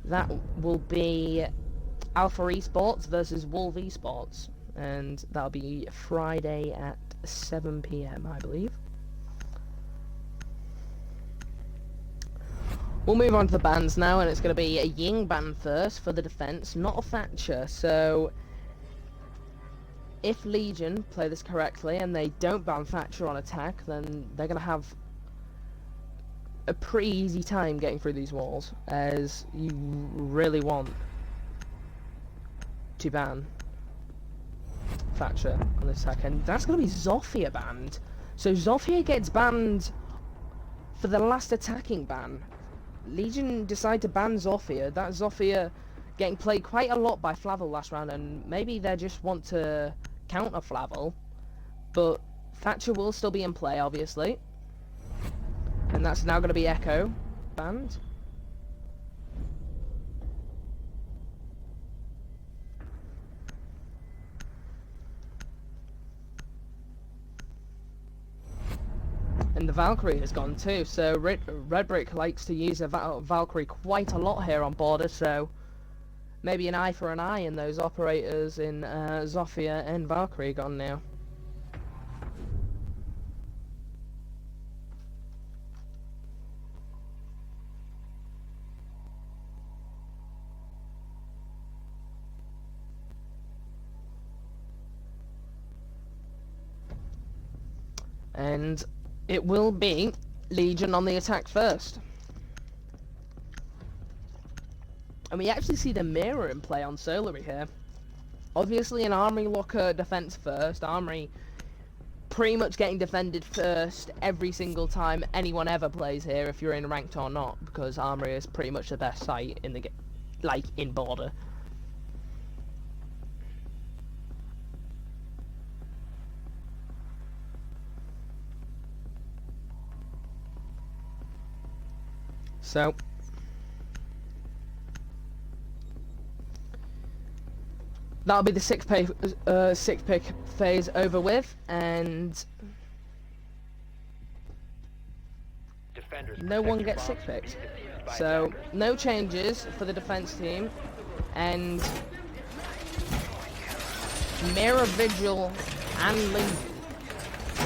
that will be Alpha Esports versus Wolf Esports, and that'll be Friday at 7 PM, I believe. We'll move on to the bans now, and it's going to be a Ying ban first for the defense, not a Thatcher. So, if Legion play this correctly and they don't ban Thatcher on attack, then they're going to have a pretty easy time getting through these walls, as you really want to ban Thatcher on this attack. And that's going to be Zofia banned. So Zofia gets banned for the last attacking ban. Legion decide to ban Zofia. That Zofia getting played quite a lot by Flavel last round, and maybe they just want to counter Flavel, but Thatcher will still be in play, obviously. And that's now going to be Echo banned. And the Valkyrie has gone too, so Red Brick likes to use a Valkyrie quite a lot here on border, so maybe an eye for an eye, and those operators in Zofia and Valkyrie gone now. And it will be Legion on the attack first. And we actually see the mirror in play on Solary here. Obviously an Armory locker defense first. Armory pretty much getting defended first every single time anyone ever plays here, if you're in ranked or not, because Armory is pretty much the best site in the game, like in border. So that'll be the sixth pick phase over with, and no one gets six picks. So no changes for the defense team, and Mirror, Vigil, and Lee.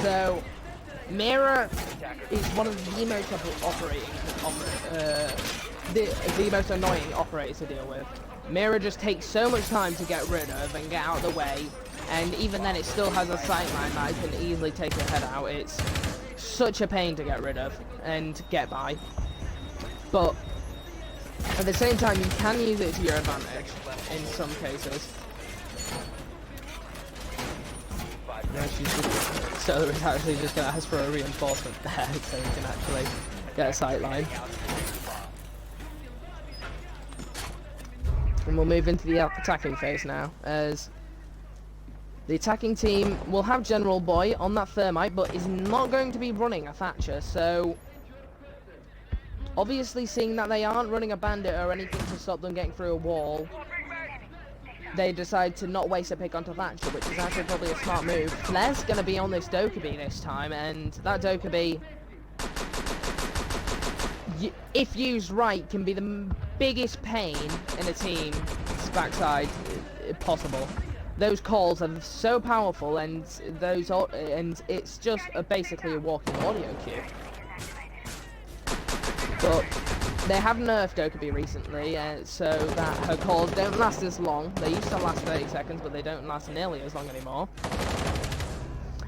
So Mirror is one of the most the most annoying operators to deal with. Mirror just takes so much time to get rid of and get out of the way, and even then it still has a sightline that can easily take your head out. It's such a pain to get rid of and get by, but at the same time you can use it to your advantage in some cases. So it's actually just going to ask for a reinforcement there, so you can actually get a sightline. And we'll move into the attacking phase now, as the attacking team will have General Boy on that Thermite, but is not going to be running a Thatcher. So obviously, seeing that they aren't running a Bandit or anything to stop them getting through a wall, they decide to not waste a pick onto Thatcher, which is actually probably a smart move. Flair's going to be on this Dokkaebi this time, and that Dokkaebi, if used right, can be the biggest pain in a team's backside possible. Those calls are so powerful, and it's just basically a walking audio cue. But they have nerfed Dokkaebi recently, so that her calls don't last as long. They used to last 30 seconds, but they don't last nearly as long anymore.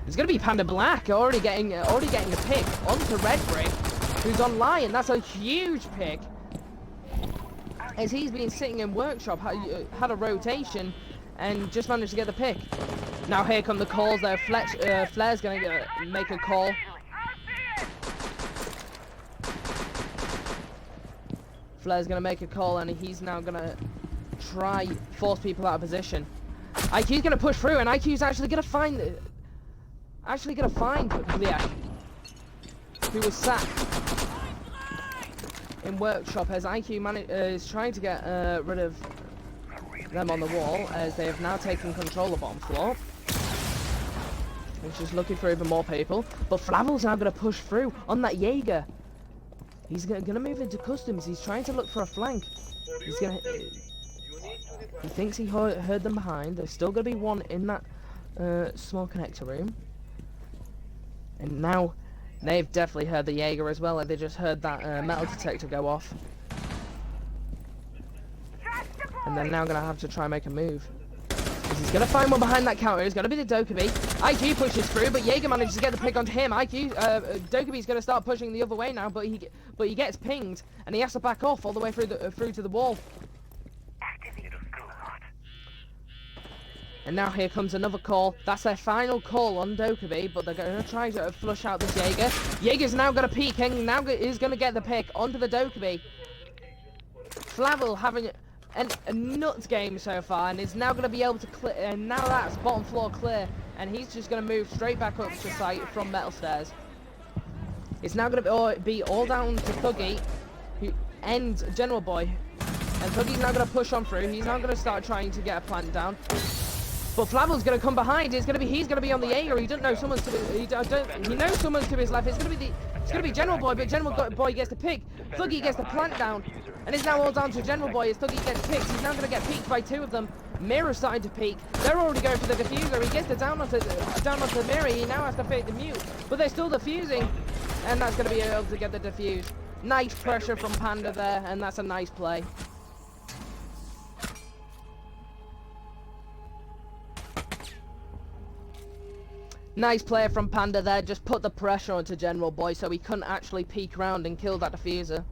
It's going to be Panda Black already getting a pick onto Red Brick, who's on Lion. That's a huge pick, as he's been sitting in workshop, had a rotation, and just managed to get the pick. Now here come the calls there. Flair's going to make a call. Flair's going to make a call, and he's now going to try force people out of position. IQ's going to push through, and IQ's actually going to find Bliak, who was sat in workshop, as IQ is trying to get rid of them on the wall, as they have now taken control of bottom floor. He's just looking for even more people, but Flavel's now going to push through on that Jaeger. He's gonna move into customs. He's trying to look for a flank. He thinks he heard them behind. There's still gonna be one in that small connector room. And now They've definitely heard the Jaeger as well, like they just heard that metal detector go off. And they're now going to have to try and make a move. He's going to find one behind that counter. It's going to be the Dokkaebi. IQ pushes through, but Jaeger manages to get the pick onto him. Dokkaebi's going to start pushing the other way now, but he gets pinged, and he has to back off all the way through to the wall. And now here comes another call. That's their final call on Dokkaebi, but they're going to try to flush out this Jaeger. Jaeger's now going to peek, and now is going to get the pick onto the Dokkaebi. Flavel having a nuts game so far, and is now going to be able to clear, and now that's bottom floor clear, and he's just going to move straight back up to site from metal stairs. It's now going to be all down to Thuggy and General Boy, and Thuggy's now going to push on through. He's now going to start trying to get a plant down, but Flavel's going to come behind. He's going to be on the Jaeger. He doesn't know someone's to his, he knows someone's to his left. It's going to be General Boy, but General Boy gets the pick. Thuggy gets the plant down, and it's now all down to General Boy as Thuggy gets picked. He's now going to get peeked by two of them. Mirror's starting to peek. They're already going for the diffuser. He gets the down onto the Mirror. He now has to fake the mute, but they're still diffusing, and that's going to be able to get the defuse. Nice pressure from Panda there, and that's a nice play. Nice play from Panda there, just put the pressure onto General Boy so he couldn't actually peek around and kill that diffuser.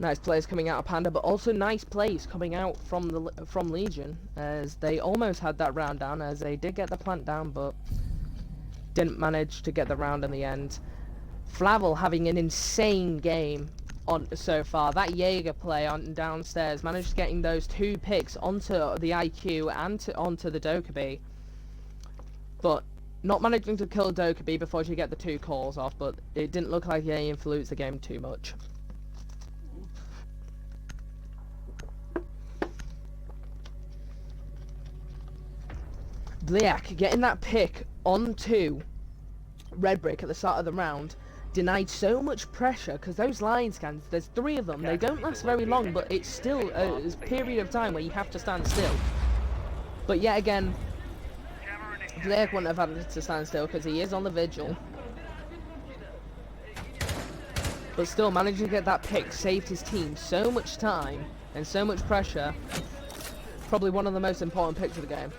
Nice plays coming out of Panda, but also nice plays coming out from Legion, as they almost had that round down, as they did get the plant down, but didn't manage to get the round in the end. Flavel having an insane game on so far. That Jaeger play on downstairs, managed getting those two picks onto the IQ and onto the Dokkaebi, but not managing to kill Dokkaebi before she get the two calls off, but it didn't look like he influenced the game too much. Bliak getting that pick onto Red Brick at the start of the round denied so much pressure, because those line scans, there's 3 of them, they don't last very long, but it's still a period of time where you have to stand still. But yet again, Bliak wouldn't have had to stand still because he is on the vigil. But still, managing to get that pick saved his team so much time and so much pressure. Probably one of the most important picks of the game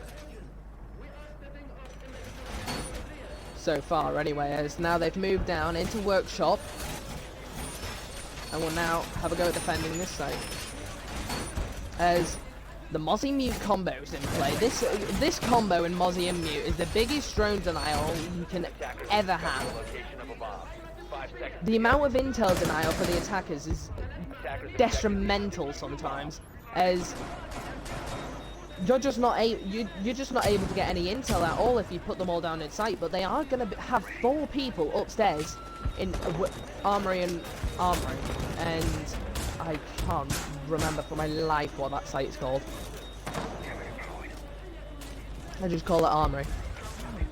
so far anyway, as now they've moved down into Workshop and will now have a go at defending this site, as the Mozzie Mute combo is in play. This combo in Mozzie and Mute is the biggest drone denial you can ever have. The amount of intel denial for the attackers is detrimental sometimes, as you're just not able to get any intel at all if you put them all down in sight. But they are going to have 4 people upstairs in Armory, and I can't remember for my life what that site's called. I just call it Armory.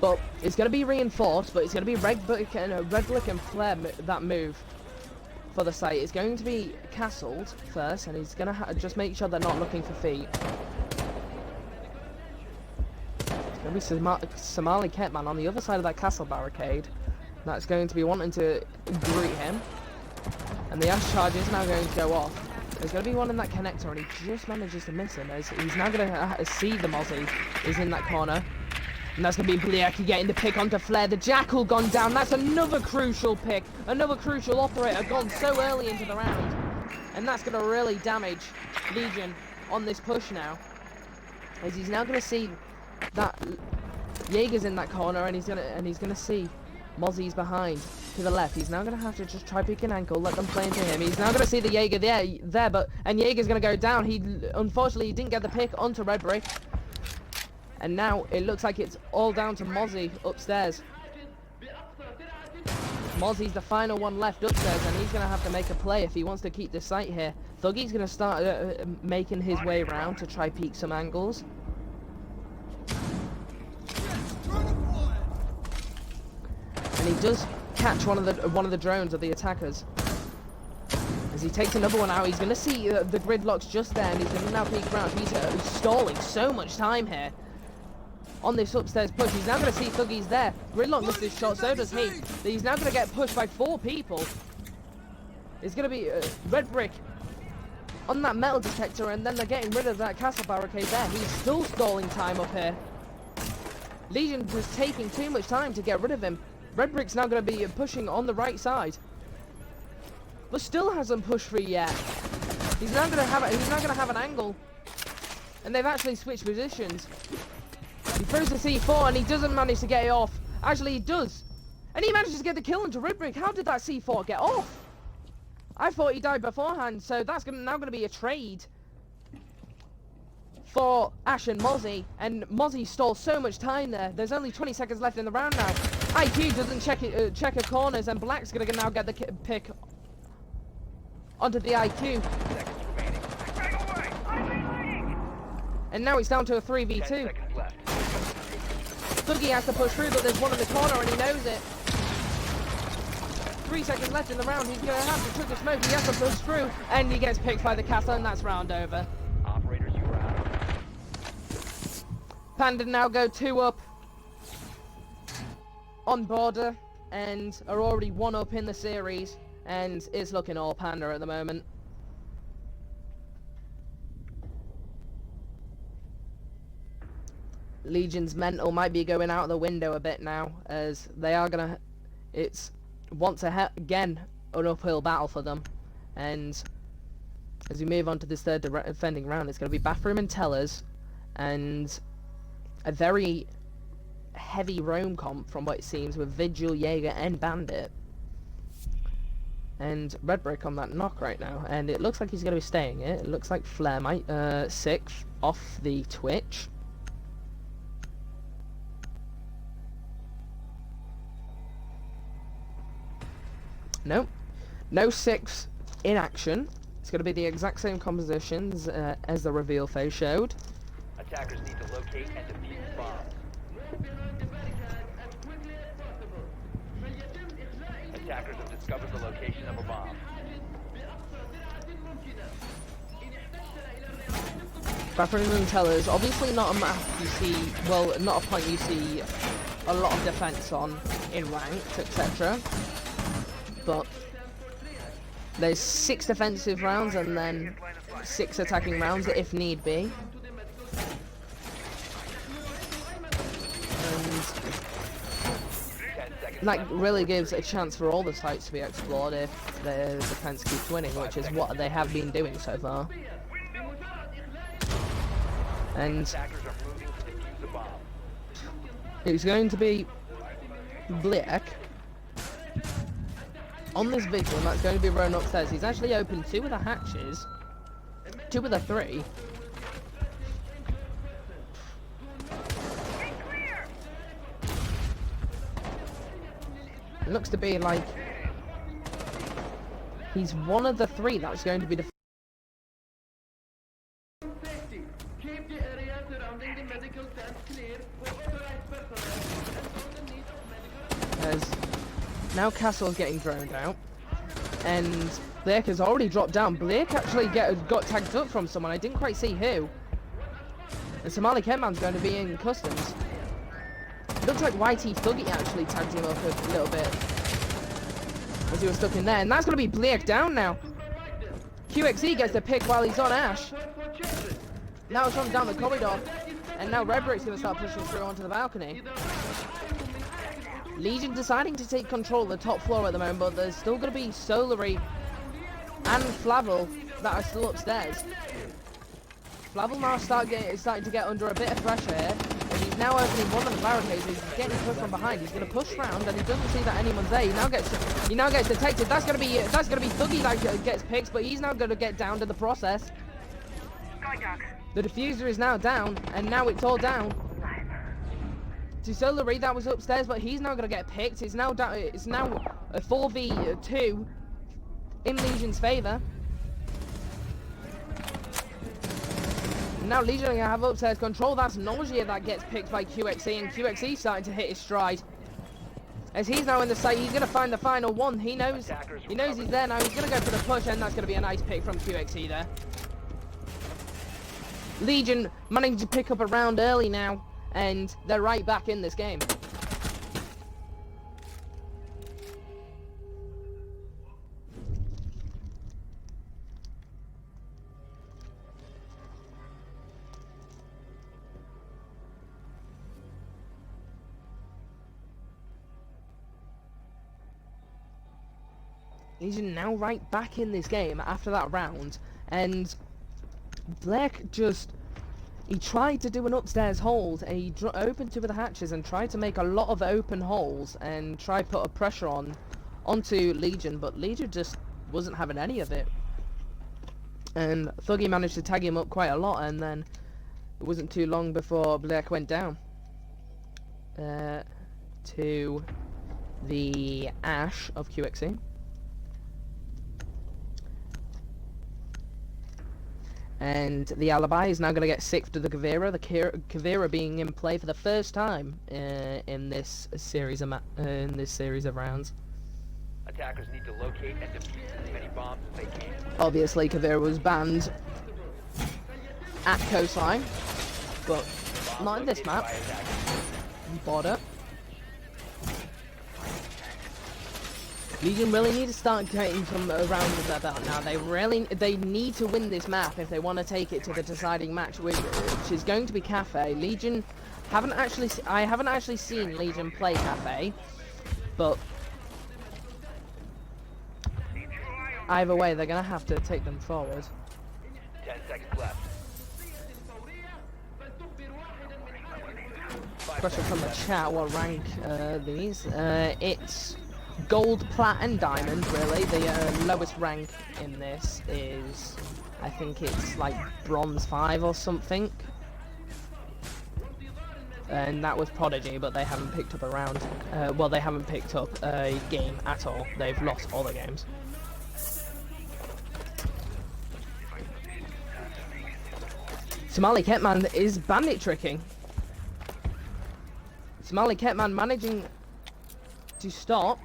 But it's going to be reinforced, but it's going to be Red Brick and Flare that move for the site. It's going to be castled first, and he's going to just make sure they're not looking for feet. Going to be Somali Ketman on the other side of that castle barricade. That's going to be wanting to greet him. And the Ash Charge is now going to go off. There's going to be one in that connector, and he just manages to miss him, as he's now going to see the Mozzie is in that corner. And that's going to be Bliaki getting the pick onto Flare. The Jackal gone down. That's another crucial pick. Another crucial operator gone so early into the round. And that's going to really damage Legion on this push now, as he's now going to see that Jaeger's in that corner, and he's gonna see Mozzie's behind to the left. He's now gonna have to just try pick an ankle, let them play into him. He's now gonna see the Jaeger there, and Jaeger's gonna go down. Unfortunately he didn't get the pick onto Red Brick, and now it looks like it's all down to Mozzie upstairs. Mozzie's the final one left upstairs, and he's gonna have to make a play if he wants to keep this site here. Thuggy's gonna start making his way around to try peek some angles. And he does catch one of the drones of the attackers, as As he takes another one out, he's going to see the gridlock's just there, and he's going to now peek around. He's stalling so much time here on this upstairs push. He's now going to see Thuggy's there. Gridlock missed his shot, so does he. He's now going to get pushed by 4 people. It's going to be Red Brick on that metal detector, and then they're getting rid of that castle barricade there. He's still stalling time up here. Legion was taking too much time to get rid of him. Red Brick's now going to be pushing on the right side, but still hasn't pushed free yet. He's now going to have an angle, and they've actually switched positions. He throws the C4 and he doesn't manage to get it off. Actually, he does, and he manages to get the kill into Red Brick. How did that C4 get off? I thought he died beforehand, so that's now going to be a trade for Ash and Mozzie, and Mozzie stole so much time there. There's only 20 seconds left in the round now. IQ doesn't check her corners, and Black's going to now get the pick onto the IQ. And now it's down to a 3v2. Thuggy has to push through, but there's one in the corner and he knows it. 3 seconds left in the round. He's going to have to trigger smoke. He has to push through, and he gets picked by the castle, and that's round over. Operators, you are out. Panda now go 2 up on border and are already 1 up in the series, and it's looking all Panda at the moment. Legion's mental might be going out the window a bit now, as they are gonna. It's once again an uphill battle for them, and as we move on to this third defending round, it's going to be Bathroom and Tellers, and a very heavy roam comp from what it seems, with Vigil, Jaeger, and Bandit. And Red Brick on that knock right now, and it looks like he's going to be staying it. It looks like Flare might 6 off the Twitch. Nope, no 6 in action. It's going to be the exact same compositions as the reveal phase showed. Attackers need to locate and defuse bombs. Attackers have discovered the location of a bomb. Bathroom and Tellers, obviously not a map you see, well, not a point you see a lot of defense on in ranked, etc. But there's 6 defensive rounds and then 6 attacking rounds if need be. And that really gives a chance for all the sites to be explored if the defense keeps winning, which is what they have been doing so far. And it's going to be Blick on this Vigil, and that's going to be run upstairs. He's actually opened 2 of the hatches, 2 of the 3. It looks to be like he's one of the 3 that's going to be as now Castle's getting droned out, and Blake has already dropped down. Blake actually got tagged up from someone, I didn't quite see who. And Somali Kentman's going to be in customs. It looks like YT Thuggy actually tagged him up a little bit as he was stuck in there, and that's going to be Blake down now. QXE gets the pick while he's on Ash. Now it's running down the corridor, and now Red Brick's going to start pushing through onto the balcony. Legion deciding to take control of the top floor at the moment, but there's still going to be Solary and Flavel that are still upstairs. Flavel now starting to get under a bit of pressure here, and he's now opening one of the barricades. He's getting pushed from behind. He's going to push round, and he doesn't see that anyone's there. He now gets detected. That's going to be Thuggy that gets picked, but he's now going to get down to the process. The diffuser is now down, and now it's all down to Solary that was upstairs, but he's now going to get picked. It's now down. It's now a 4v2 in Legion's favour. Now Legion are going to have upstairs control. That's Nausea that gets picked by QXE, and QXE starting to hit his stride. As he's now in the site, he's going to find the final one. He knows he's there now. He's going to go for the push, and that's going to be a nice pick from QXE there. Legion managing to pick up a round early now, and they're right back in this game. Legion now right back in this game after that round, and Black he tried to do an upstairs hold, and he opened two of the hatches and tried to make a lot of open holes and try to put a pressure onto Legion, but Legion just wasn't having any of it. And Thuggy managed to tag him up quite a lot, and then it wasn't too long before Black went down to the Ash of QXE. And the Alibi is now going to get sick to the Kavira. The Kavira being in play for the first time in this series of rounds. Attackers need to locate and defuse as many bombs as they can. Obviously, Kavira was banned at Coastline, but not in this map. Border. Legion really need to start getting some rounds of their belt now. They need to win this map if they want to take it to the deciding match, which is going to be Cafe. Legion I haven't actually seen Legion play Cafe, but either way, they're gonna have to take them forward. 10 seconds left. Question from the chat: what rank these? It's gold, plat, and diamond. Really, the lowest rank in this is, I think it's like bronze 5 or something. And that was Prodigy, but they haven't picked up a round. Well, they haven't picked up a game at all. They've lost all the games. Somali Ketman is bandit tricking. Somali Ketman managing to stop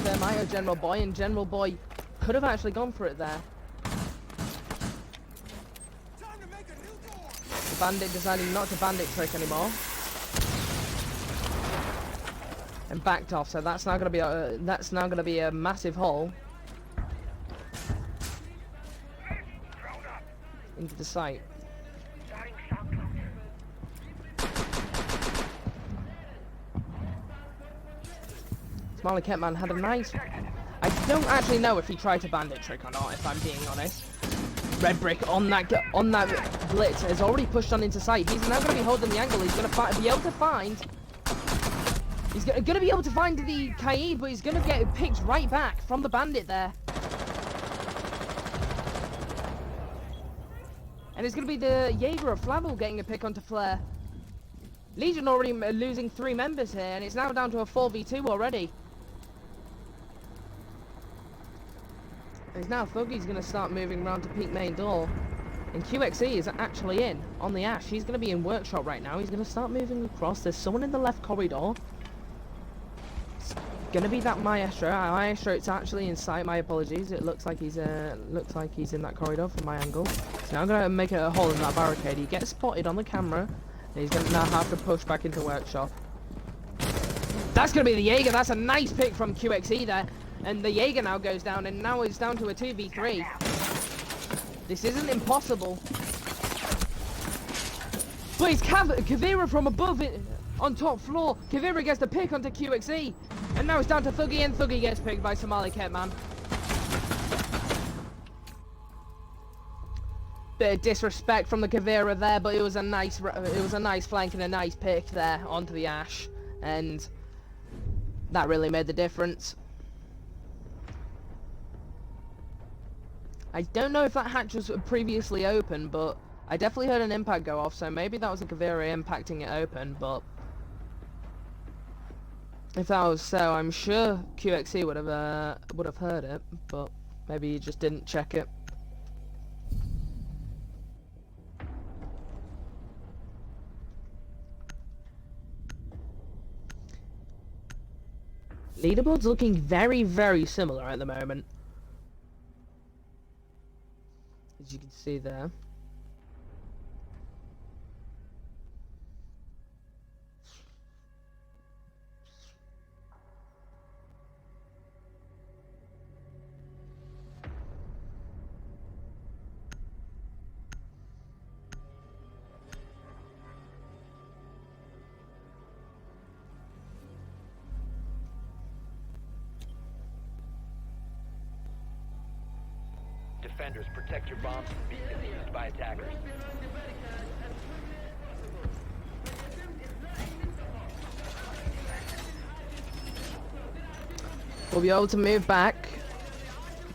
the Mayo General Boy, and General Boy could have actually gone for it there. The bandit deciding not to bandit trick anymore and backed off. So that's now going to be a massive hole into the site. Smiley Ketman had a nice... I don't actually know if he tried to bandit trick or not, if I'm being honest. Red Brick on that blitz has already pushed on into sight. He's now going to be holding the angle. He's going to be able to find... He's going to be able to find the Kaid, but he's going to get picked right back from the bandit there. And it's going to be the Jaeger of Flavel getting a pick onto Flare. Legion already losing 3 members here, and it's now down to a 4v2 already. And now Thuggy's going to start moving around to peak main door. And QXE is actually in on the Ash. He's going to be in workshop right now. He's going to start moving across. There's someone in the left corridor. It's going to be that Maestro. Maestro, it's actually in sight. My apologies. It looks like he's in that corridor from my angle. So now I'm going to make a hole in that barricade. He gets spotted on the camera. And he's going to now have to push back into workshop. That's going to be the Jaeger. That's a nice pick from QXE there. And the Jaeger now goes down, and now it's down to a 2v3. This isn't impossible. But it's Kavira from above it, on top floor. Kavira gets the pick onto QXE. And now it's down to Thuggy, and Thuggy gets picked by Somali Ketman. Bit of disrespect from the Kavira there, but it was a nice flank and a nice pick there onto the Ash. And that really made the difference. I don't know if that hatch was previously open, but I definitely heard an impact go off, so maybe that was a Kavira impacting it open, but if that was so, I'm sure QXE would have heard it, but maybe he just didn't check it. Leaderboard's looking very, very similar at the moment. As you can see there. Defenders, protect your bombs from being defused by attackers. We'll be able to move back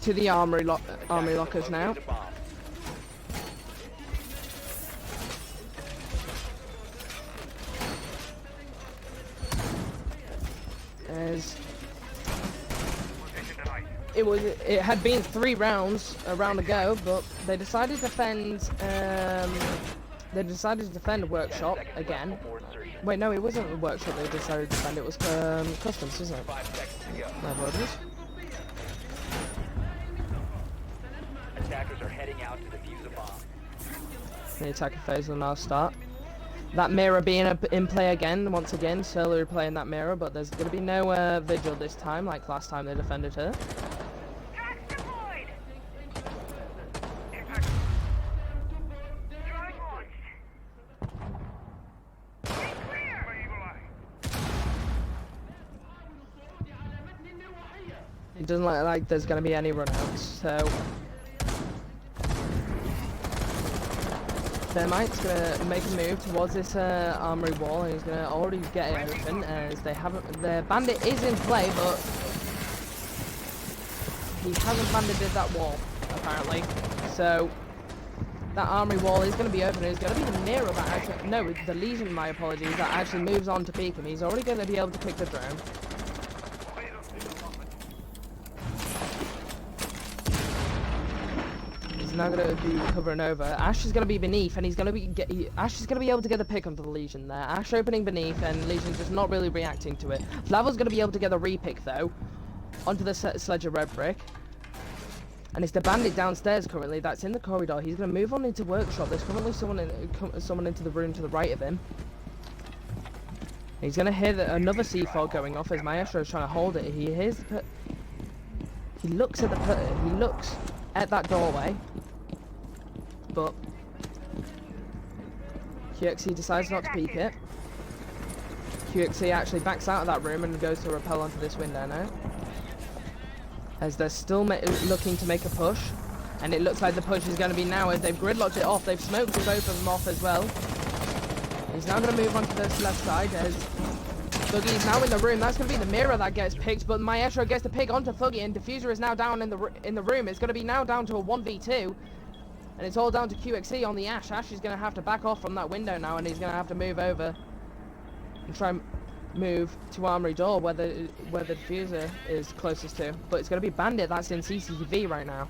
to the armory lockers now. Locate the bomb. As it had been 3 rounds around ago, but they decided to defend. They decided to defend workshop again. Wait, no, it wasn't the workshop they decided to defend. It was customs, wasn't it? 5 seconds to go. My apologies. Attackers are heading out to defuse a bomb. The attacking phase will now start. That mirror being in play again, once again, slowly replaying that mirror, but there's going to be no vigil this time, like last time they defended her. It doesn't look like there's going to be any runouts, so Thermite's gonna make a move towards this armory wall, and he's gonna already get it open as they haven't. The bandit is in play, but he hasn't banded that wall apparently. So that armory wall is gonna be open. It's gonna be the Nero that actually, no, the Legion. My apologies. That actually moves on to peek him. He's already gonna be able to pick the drone. Now going to be covering over. Ash is going to be beneath, and he's going to be Ash is going to be able to get the pick onto the Legion there. Ash opening beneath, and Legion just not really reacting to it. Flavel's going to be able to get the repick though onto the sledge of red brick, and it's the bandit downstairs currently that's in the corridor. He's going to move on into workshop. There's currently someone into the room to the right of him. He's going to hear another C4 going off as Maestro is trying to hold it. He hears he looks at he looks at that doorway. But QXE decides not to peek it. QXE actually backs out of that room and goes to rappel onto this window now. As they're still looking to make a push. And it looks like the push is going to be now as they've gridlocked it off. They've smoked both of them off as well. He's now going to move onto this left side as Thuggy is now in the room. That's going to be the mirror that gets picked. But Maestro gets the pick onto Thuggy, and Diffuser is now down in the room. It's going to be now down to a 1v2. And it's all down to QXE on the Ash. Ash is going to have to back off from that window now, and he's going to have to move over and try and move to Armory Door where the Diffuser is closest to. But it's going to be Bandit that's in CCTV right now.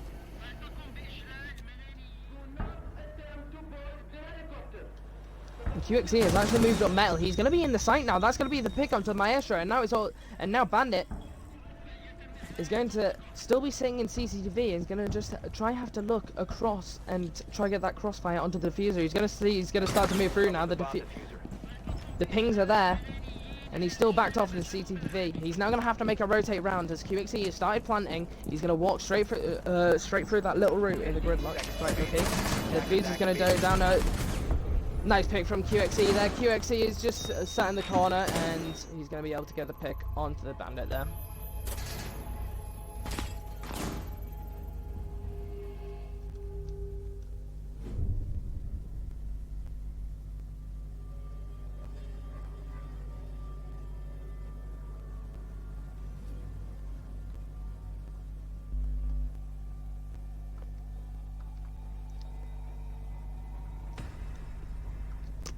And QXE has actually moved up metal. He's going to be in the site now. That's going to be the pick onto Maestro, and now it's all. And now Bandit is going to still be sitting in CCTV and is going to just have to look across and try to get that crossfire onto the diffuser. He's going to see, he's going to start to move through now. The pings are there, and he's still backed off in the CCTV. He's now going to have to make a rotate round as QXE has started planting. He's going to walk straight through that little route in the gridlock. Right, okay. The diffuser's going to go down a nice pick from QXE there. QXE is just sat in the corner, and he's going to be able to get the pick onto the bandit there.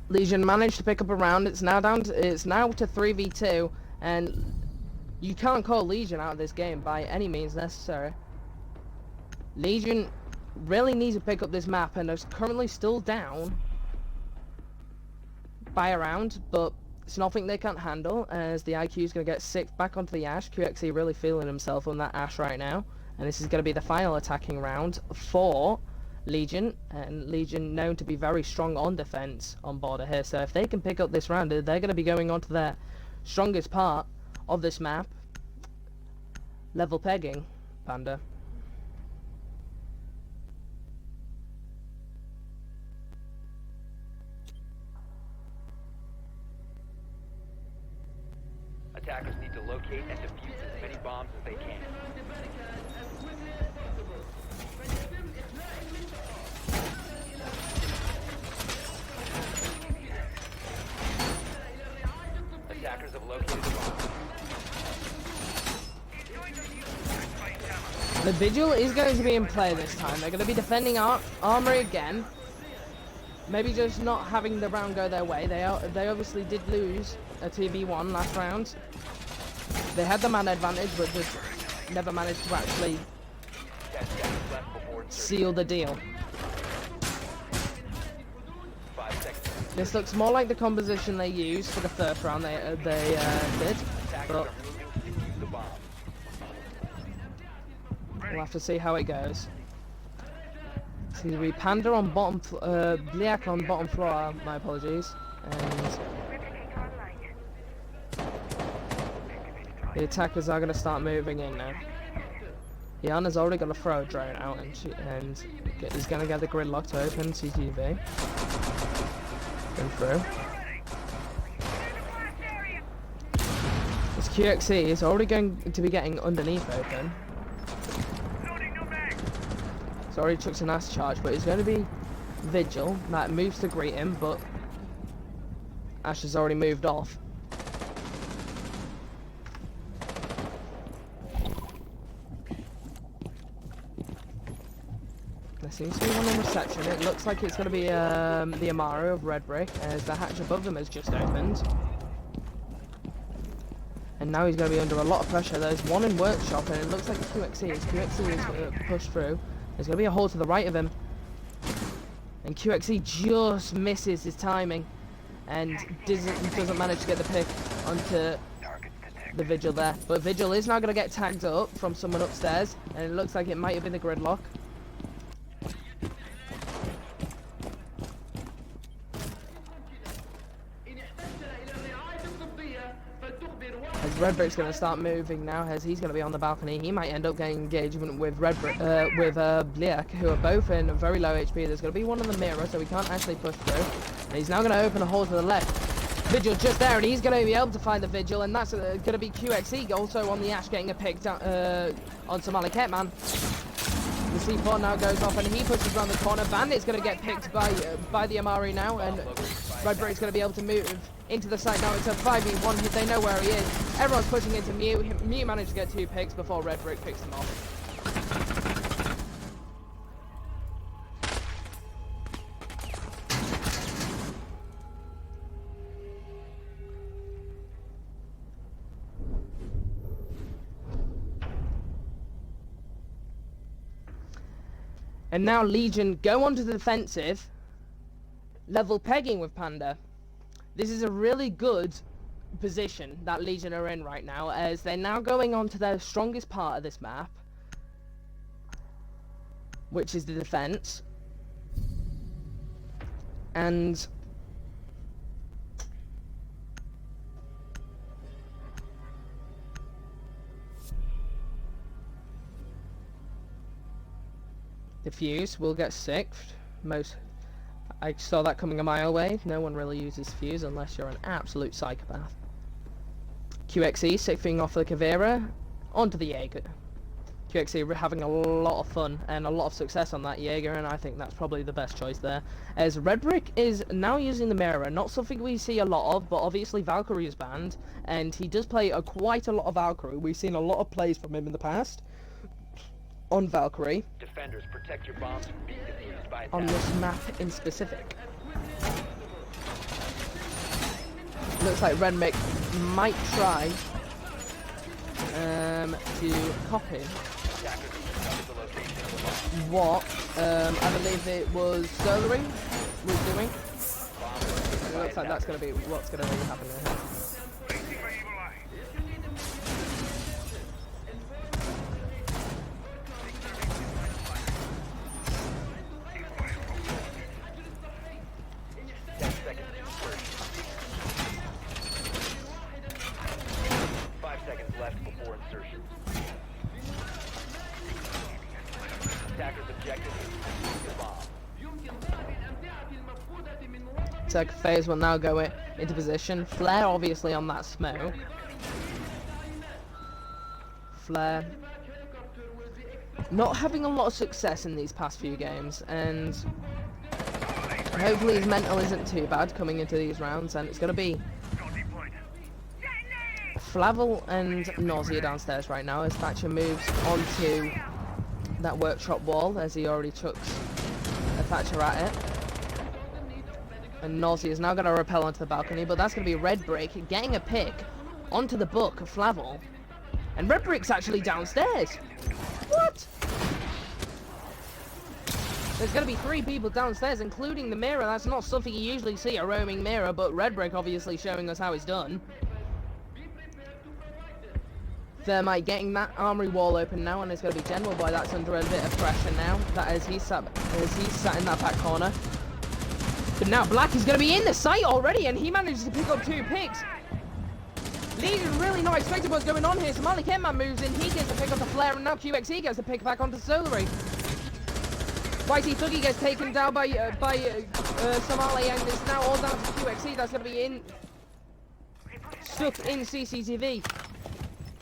Legion managed to pick up a round. It's now to 3v2, and you can't call Legion out of this game by any means necessary. Legion really needs to pick up this map, and is currently still down by a round, but It's nothing they can't handle, as the IQ is going to get sick back onto the Ash. QXE really feeling himself on that Ash right now. And this is going to be the final attacking round for Legion. And Legion known to be very strong on defense on border here. So if they can pick up this round, they're going to be going on to their strongest part of this map. Level pegging, Panda. Attackers need to locate and defuse as many bombs as they can. Attackers have located the bomb. The Vigil is going to be in play this time. They're going to be defending Armory again. Maybe just not having the round go their way. They obviously did lose a 2v1 last round. They had the man advantage, but just never managed to actually seal the deal. 5 seconds. This looks more like the composition they used for the first round they did, but The bomb. we'll have to see how it goes. So we Panda on bottom, Bliak on bottom floor. My apologies. And the attackers are going to start moving in now. Yana's already got a throw drone out, and he's going to get the gridlock to open CCTV. Going through. This QXE is already going to be getting underneath open. It's already took an ass charge, but it's going to be Vigil that moves to greet him, but Ash has already moved off. There seems to be one on reception. It looks like it's going to be the Amaro of Red Brick, as the hatch above them has just opened. And now he's going to be under a lot of pressure. There's one in workshop, and it looks like QXE is going to push through. There's going to be a hole to the right of him. And QXE just misses his timing and doesn't manage to get the pick onto the Vigil there. But Vigil is now going to get tagged up from someone upstairs, and it looks like it might have been the gridlock. As Redbrick's going to start moving now, as he's going to be on the balcony. He might end up getting engagement with Bliak, who are both in very low HP. There's going to be one in the mirror, so he can't actually push through. And he's now going to open a hole to the left. Vigil just there, and he's going to be able to find the Vigil, and that's going to be QXE also on the Ash getting a pick on Somali Ketman. The C4 now goes off, and he pushes around the corner. Bandit's going to get picked by the Amari now, and Redbrick's going to be able to move into the site now. It's a 5v1 hit. They know where he is. Everyone's pushing into Mute. Mute managed to get 2 picks before Redbrick picks him off. And now Legion go onto the defensive, level pegging with Panda. This is a really good position that Legion are in right now, as they're now going on to their strongest part of this map, which is the defense. And the fuse will get sixth. I saw that coming a mile away. No one really uses fuse unless you're an absolute psychopath. QXE sixthing off the Kavera onto the Jaeger. QXE having a lot of fun and a lot of success on that Jaeger, and I think that's probably the best choice there. As Redbrick is now using the mirror, not something we see a lot of, but obviously Valkyrie is banned, and he does play quite a lot of Valkyrie. We've seen a lot of plays from him in the past on Valkyrie. Defenders, protect your bombs from being defused by On attackers. this map in specific. Looks like Redbrick might try to copy Attackers discovered the location of the bomb. what I believe it was Solaring was doing. looks like that's going to be what's going to be happening here. 10 seconds to insertion. 5 seconds left before insertion. Attacker's objective is to defuse the bomb. Second phase will now go into position. Flare obviously on that smoke. Flare not having a lot of success in these past few games, and hopefully his mental isn't too bad coming into these rounds, and it's going to be Flavel and Nausea downstairs right now as Thatcher moves onto that workshop wall as he already chucks a Thatcher at it. And Nausea is now going to rappel onto the balcony, but that's going to be Red Brick getting a pick onto the book of Flavel. And Red Brick's actually downstairs. What? There's going to be 3 people downstairs, including the mirror. That's not something you usually see, a roaming mirror, but Red Brick obviously showing us how it's done. Thermite getting that armory wall open now, and it's going to be General Boy that's under a bit of pressure now. That as he's sat in that back corner. But now Black is going to be in the site already, and he manages to pick up 2 picks. Legion really not expecting what's going on here. Somali Kitman moves in, he gets to pick up the flare, and now QXE gets to pick back onto Solary. Whitey Thuggy gets taken down by Somali, and it's now all down to QXE. That's going to be stuck in CCTV.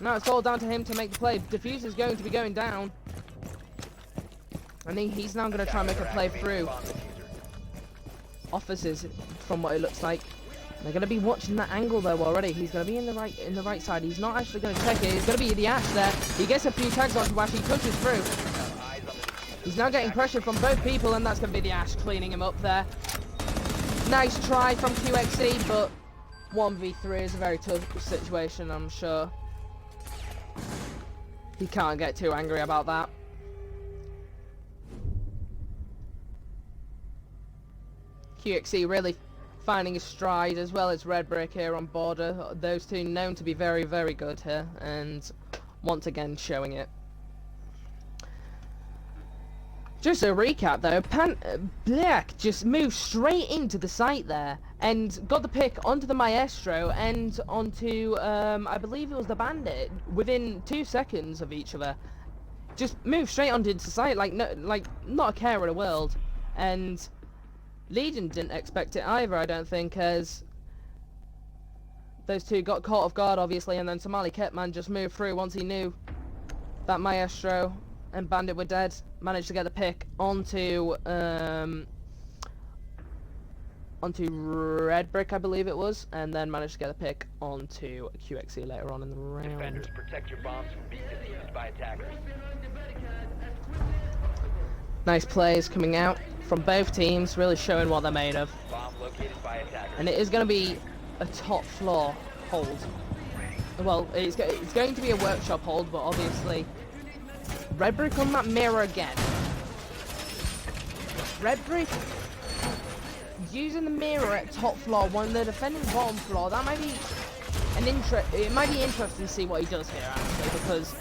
Now it's all down to him to make the play. Diffuser's going to be going down. I think he's now going to try and make a play through officers, from what it looks like. They're going to be watching that angle though already. He's going to be in the right side. He's not actually going to check it. It's going to be the Ash there. He gets a few tags onto Ash. He pushes through. He's now getting pressure from both people, and that's going to be the Ash cleaning him up there. Nice try from QXE, but 1v3 is a very tough situation, I'm sure. He can't get too angry about that. QXE really finding his stride, as well as Red Brick here on border. Those two known to be very, very good here, and once again showing it. Just a recap though, Black just moved straight into the site there and got the pick onto the Maestro and onto, I believe it was the Bandit, within 2 seconds of each other. Just moved straight onto the site like not a care in the world. And Legion didn't expect it either, I don't think, as those two got caught off guard obviously, and then Somali Kitman just moved through once he knew that Maestro and Bandit were dead. Managed to get the pick onto Red Brick, I believe it was, and then managed to get the pick onto QXE later on in the round. Defenders, protect your bombs from being defused by attackers. Nice plays coming out from both teams, really showing what they're made of. Bomb located by attackers. And it is going to be a top floor hold. Well, it's going to be a workshop hold, but obviously Red Brick on that mirror again. Red Brick using the mirror at top floor when they're defending bottom floor. That might be it might be interesting to see what he does here actually, because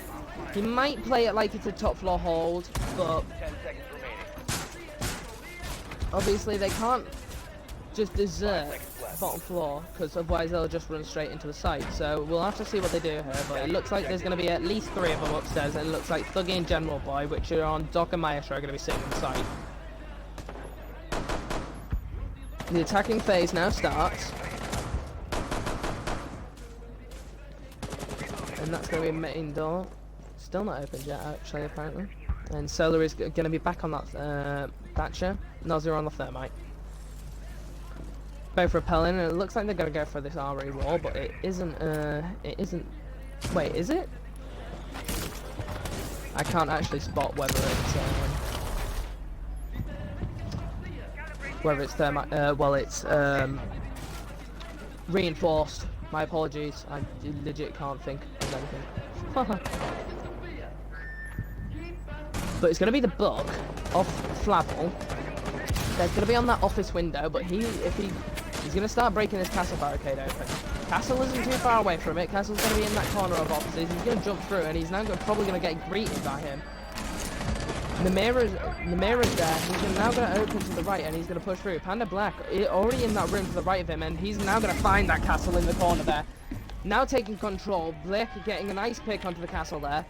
he might play it like it's a top floor hold, but 10 seconds remaining. obviously they can't just desert bottom floor, because otherwise they'll just run straight into the site. So we'll have to see what they do here, but it looks like there's going to be at least 3 of them upstairs, and it looks like Thuggy and General Boy, which are on Doc and Maestro, are going to be sitting on site. The attacking phase now starts. And that's going to be main door. Still not opened yet, actually, apparently. And Solar is going to be back on that Thatcher. Nausea on the Thermite. Both repelling, and it looks like they're going to go for this RE wall, but it isn't, wait, is it? I can't actually spot whether it's Thermite, well, it's reinforced. My apologies, I legit can't think of anything. But it's going to be the book of Flavel. There's going to be on that office window, but if he He's going to start breaking this castle barricade open. Castle isn't too far away from it. Castle's going to be in that corner of offices. He's going to jump through, and he's now probably going to get greeted by him. The mirror's there. He's now going to open to the right, and he's going to push through. Panda Black already in that room to the right of him, and he's now going to find that castle in the corner there. Now taking control. Blake getting a nice pick onto the castle there.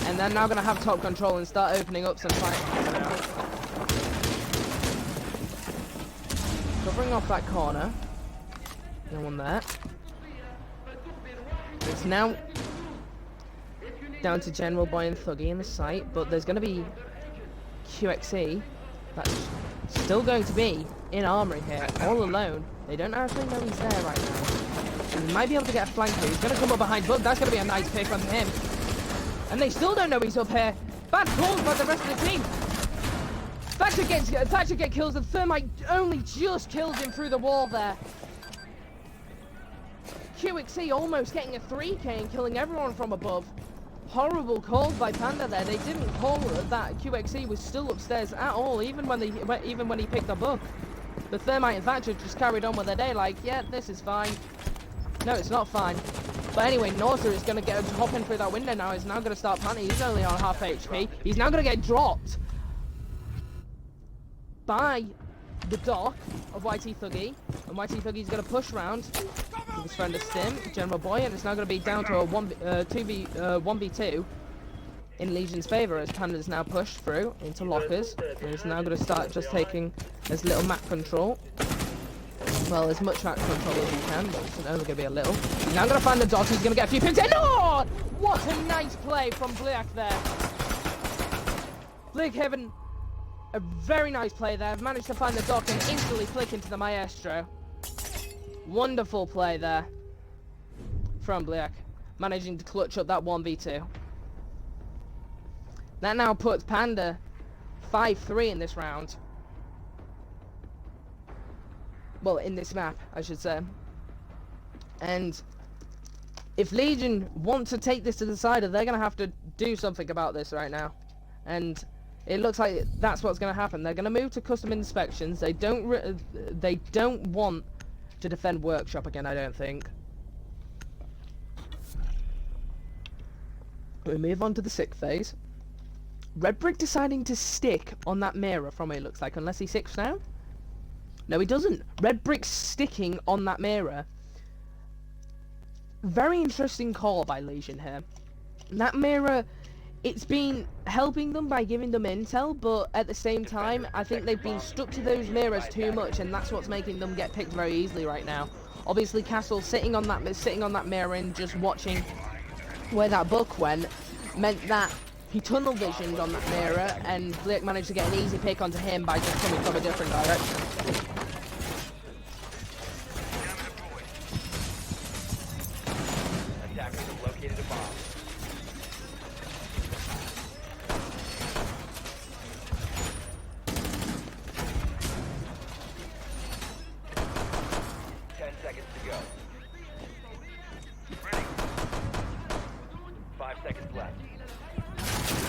And then now going to have top control and start opening up some fighting. Covering off that corner. No one there. It's now down to General Boy and Thuggy in the site, but there's going to be QXE that's still going to be in armory here, all alone. They don't actually know he's there right now. And he might be able to get a flank here. He's going to come up behind, but that's going to be a nice pick onto him. And they still don't know he's up here. Bad calls by the rest of the team. Thatcher get kills, and Thermite only just killed him through the wall there. QXE almost getting a 3K and killing everyone from above. Horrible calls by Panda there. They didn't call that QXE was still upstairs at all, even when he picked up up. The Thermite and Thatcher just carried on with their day like, yeah, this is fine. No, it's not fine. But anyway, Norser is going to get hopping through that window now. He's now going to start planting. He's only on half HP. He's now going to get dropped by the dock of YT Thuggy. And YT Thuggy's going to push round with his friend of Stim, General Boy, and it's now going to be down to a 1v2 in Legion's favour as Panda's now pushed through into lockers. And he's now going to start just taking his little map control. Well, as much map control as he can, but it's only going to be a little. He's now going to find the dock. He's going to get a few pins in. Oh! What a nice play from Blake there. Blake having a very nice play there. Managed to find the dock and instantly flick into the Maestro. Wonderful play there from Blake. Managing to clutch up that 1v2. That now puts Panda 5-3 in this round. Well, in this map, I should say. And if Legion want to take this to the cider, they're going to have to do something about this right now. And it looks like that's what's going to happen. They're going to move to custom inspections. They don't want to defend Workshop again, I don't think. We move on to the 6th phase. Red Brick deciding to stick on that mirror from what it looks like, unless he 6 now? No, he doesn't. Red Brick's sticking on that mirror. Very interesting call by Legion here. That mirror, it's been helping them by giving them intel, but at the same time, I think they've been stuck to those mirrors too much, and that's what's making them get picked very easily right now. Obviously, Castle sitting on that mirror and just watching where that book went meant that he tunnel visioned on that mirror, and Blake managed to get an easy pick onto him by just coming from a different direction. Attackers have located a bomb.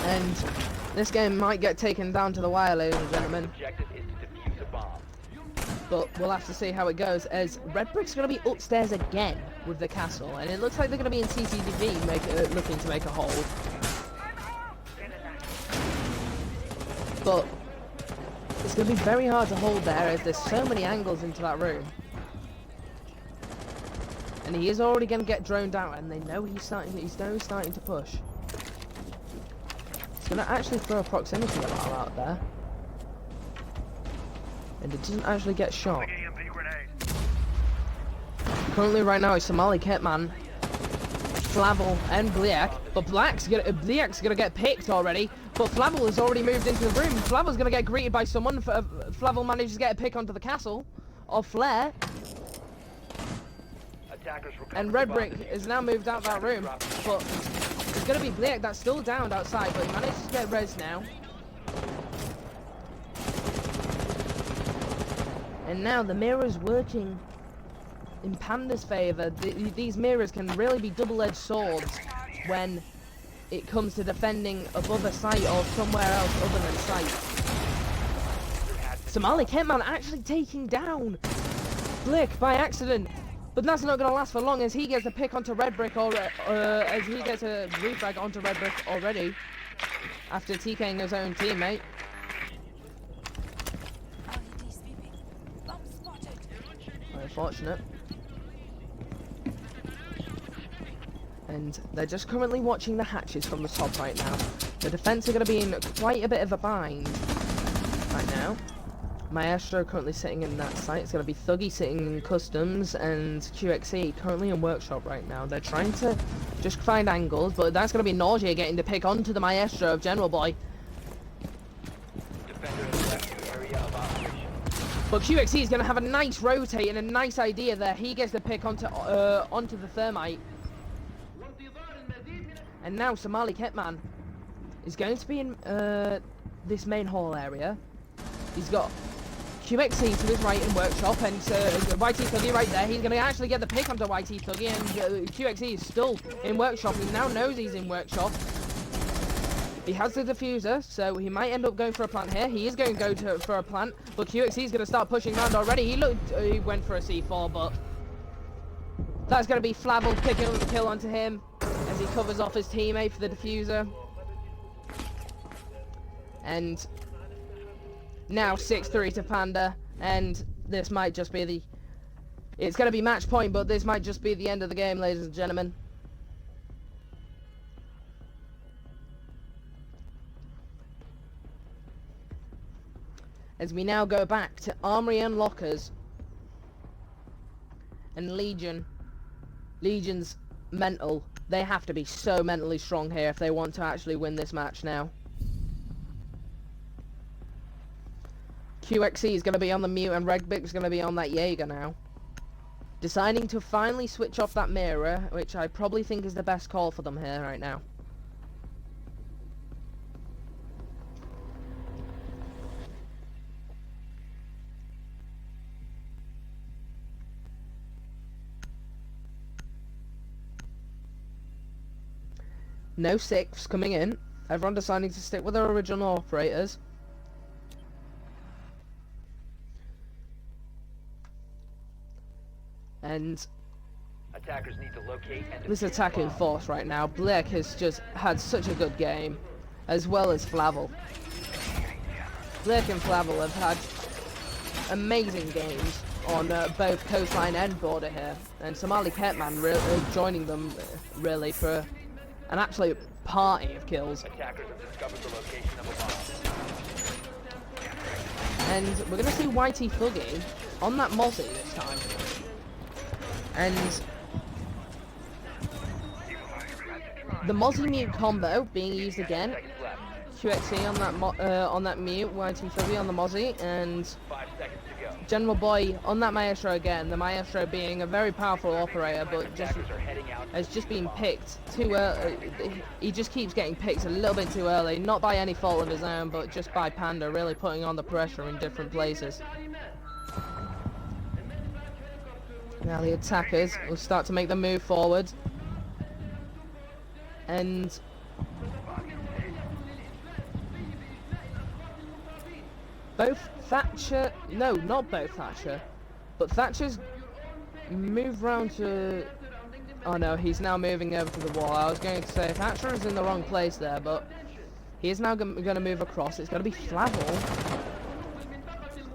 And this game might get taken down to the wire, ladies and gentlemen. Objective is to defuse a bomb. But we'll have to see how it goes, as Red Brick's going to be upstairs again with the castle, and it looks like they're going to be in CCTV looking to make a hold. But it's going to be very hard to hold there, as there's so many angles into that room. And he is already going to get droned out, and they know he's starting to push. He's going to actually throw a proximity alarm out there. And it doesn't actually get shot. Currently right now is Somali Kitman, Flavel and Bliak, but Bliak's gonna get picked already, but Flavel has already moved into the room. Flavel's gonna get greeted by someone. Flavel manages to get a pick onto the castle of Flare. And Red Brick is now moved out that room, but it's gonna be Bliak that's still downed outside, but he manages to get res now. And now the mirror's working in Panda's favour. These mirrors can really be double-edged swords when it comes to defending above a site or somewhere else other than site. Somali Kentman actually taking down Blick by accident. But that's not going to last for long as he gets a pick onto Red Brick as he gets a refrag onto Red Brick already after TKing his own teammate. Unfortunate. And they're just currently watching the hatches from the top right now. The defense are going to be in quite a bit of a bind right now. Maestro currently sitting in that site. It's going to be Thuggy sitting in customs and QXE currently in workshop right now. They're trying to just find angles, but that's going to be Nausea getting to pick onto the Maestro of General Boy. But QXE is going to have a nice rotate and a nice idea there. He gets to pick onto the Thermite. And now Somali Kitman is going to be in this main hall area. He's got QXE to his right in workshop and YT Thuggy right there. He's going to actually get the pick onto YT Thuggy and QXE is still in workshop. He now knows he's in workshop. He has the diffuser, so he might end up going for a plant here. He is going to go for a plant, but QXE is going to start pushing around already. He went for a C4, but that's going to be Flavel picking up the kill onto him as he covers off his teammate for the diffuser. And now 6-3 to Panda, and this might just be the... It's going to be match point, but this might just be the end of the game, ladies and gentlemen. As we now go back to Armory and Lockers. And Legion. Legion's mental. They have to be so mentally strong here if they want to actually win this match now. QXE is going to be on the mute and Redbrick is going to be on that Jaeger now. Deciding to finally switch off that mirror, which I probably think is the best call for them here right now. No sixths coming in. Everyone deciding to stick with their original operators. And attackers need to locate and this attacking force right now. Blake has just had such a good game, as well as Flavel. Blake and Flavel have had amazing games on both coastline and border here, and Somali Ketman joining them really for an absolute party of kills. Attackers have discovered the location of a bomb. And we're going to see YT Thuggy on that Mozzie this time. And the Mozzie mute combo being used again. QXE on that mute, YT Thuggy on the Mozzie, and 5 seconds to go. General Boy on that Maestro again. The Maestro being a very powerful operator, but has just been picked too early. He just keeps getting picked a little bit too early, not by any fault of his own, but just by Panda really putting on the pressure in different places. Now the attackers will start to make the move forward. And both Thatcher, no, not both Thatcher, but Thatcher's moved round to, oh no, he's now moving over to the wall. I was going to say Thatcher is in the wrong place there, but he is now going to move across. It's going to be Flavel.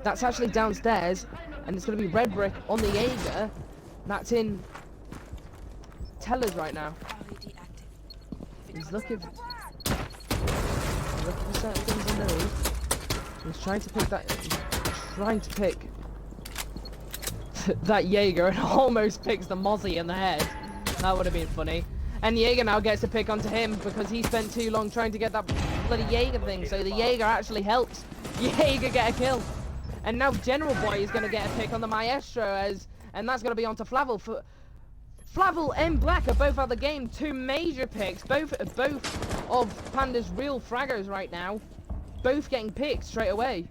That's actually downstairs, and it's going to be Red Brick on the Jaeger. That's in Tellers right now. He's looking for certain things in the roof. He's trying to pick that Jaeger and almost picks the Mozzie in the head. That would have been funny. And Jaeger now gets to pick onto him because he spent too long trying to get that bloody Jaeger thing. So the Jaeger actually helps Jaeger get a kill. And now General Boy is going to get a pick on the Maestro, and that's going to be onto Flavel. Flavel and Black are both out of the game. 2 major picks, both of Panda's real fraggers right now. Both getting picked straight away.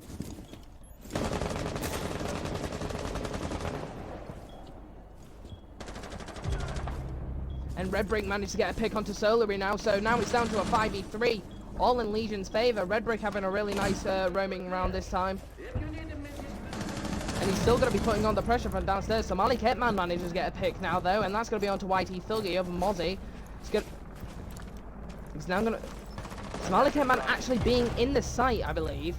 And Red Brick managed to get a pick onto Solary now, so now it's down to a 5v3. All in Legion's favour. Red Brick having a really nice roaming round this time. And he's still going to be putting on the pressure from downstairs. Somali Kitman manages to get a pick now, though. And that's going to be onto YT Thuggy over Mozzie. He's now going to... Somali Kitman actually being in the site, I believe.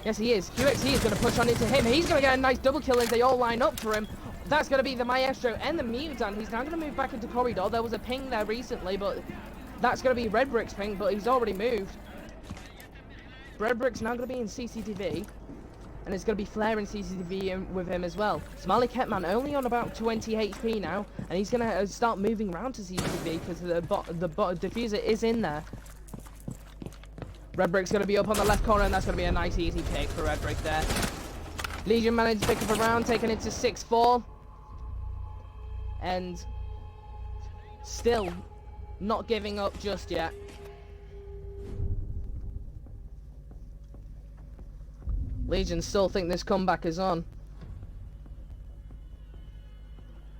Yes, he is. QXE is going to push on into him. He's going to get a nice double kill as they all line up for him. That's going to be the Maestro and the Mutant. He's now going to move back into corridor. There was a ping there recently, but that's going to be Red Brick's ping, but he's already moved. Red Brick's now going to be in CCTV, and it's going to be Flare in CCTV with him as well. Somali Ketman only on about 20 HP now, and he's going to start moving around to CCTV because the diffuser is in there. Red Brick's going to be up on the left corner, and that's going to be a nice easy pick for Red Brick there. Legion managed to pick up a round, taking it to 6-4. And still not giving up just yet. Legion still think this comeback is on.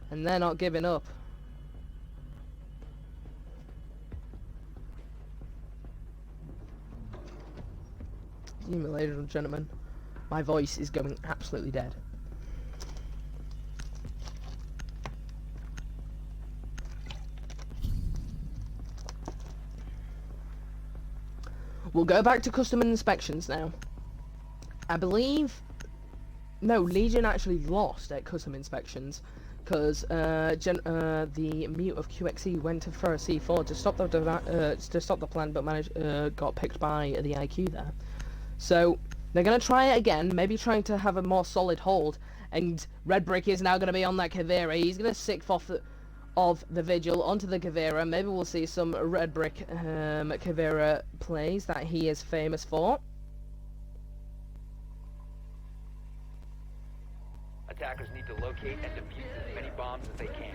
And they're not giving up. Ladies and gentlemen, my voice is going absolutely dead. We'll go back to custom inspections now. I believe... No, Legion actually lost at custom inspections because the mute of QXE went for a C4 to stop the plan, but got picked by the IQ there. So they're going to try it again, maybe trying to have a more solid hold. And Red Brick is now going to be on that Kavira. He's going to sick off of the Vigil onto the Kavira. Maybe we'll see some Red Brick Kavira plays that he is famous for. Attackers need to locate and defuse as many bombs as they can.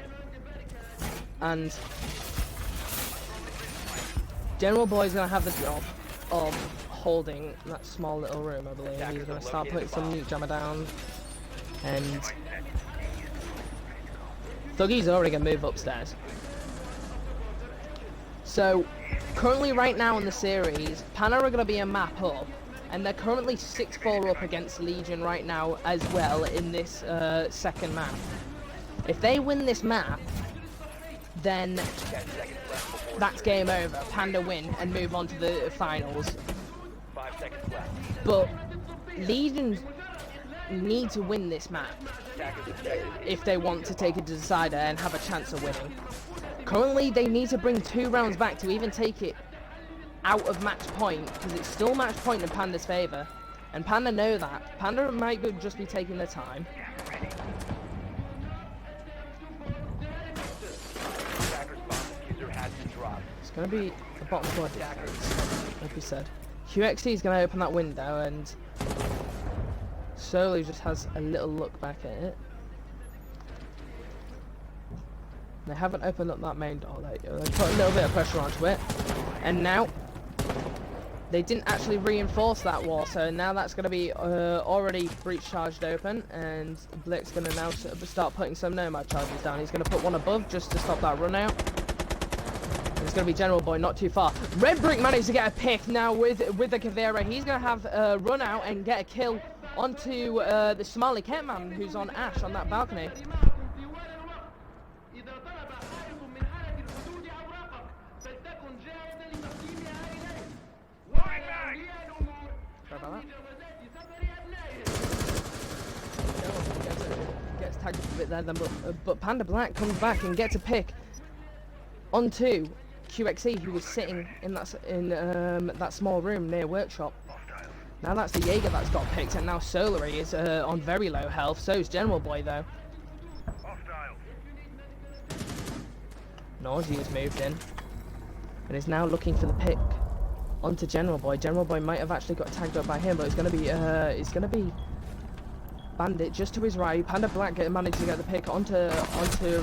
And General Boy's going to have the job of holding that small little room, I believe. He's going to start putting some nuke jammer down. And Thuggy's already going to move upstairs. So, currently right now in the series, Panda are going to be a map up. And they're currently 6-4 up against Legion right now as well in this second map. If they win this map, then that's game over. Panda win and move on to the finals. 5 seconds left. But Legion need to win this map if they want to take it to decider and have a chance of winning. Currently, they need to bring 2 rounds back to even take it out of match point, because it's still match point in Panda's favour. And Panda know that. Panda might just be taking their time. It's going to be the bottom floor defense, like we said. QXE is going to open that window and slowly just has a little look back at it. They haven't opened up that main door. They put a little bit of pressure onto it. And now they didn't actually reinforce that wall, so now that's going to be already breach charged open, and Blick's going to now start putting some nomad charges down. He's going to put one above just to stop that run out. It's going to be General Boy, not too far. Red Brick managed to get a pick now with the Kavira. He's going to have a run out and get a kill onto the Somali Catman who's on Ash on that balcony. Gets tagged a bit there then, but Panda Black comes back and gets a pick onto QXE, who was sitting in that small room near workshop. Now that's the Jaeger that's got picked, and now Solary is on very low health. So is General Boy though. Nausea's moved in and is now looking for the pick onto General Boy. General Boy might have actually got tagged up by him, but it's gonna be Bandit just to his right. Panda Black managed to get the pick onto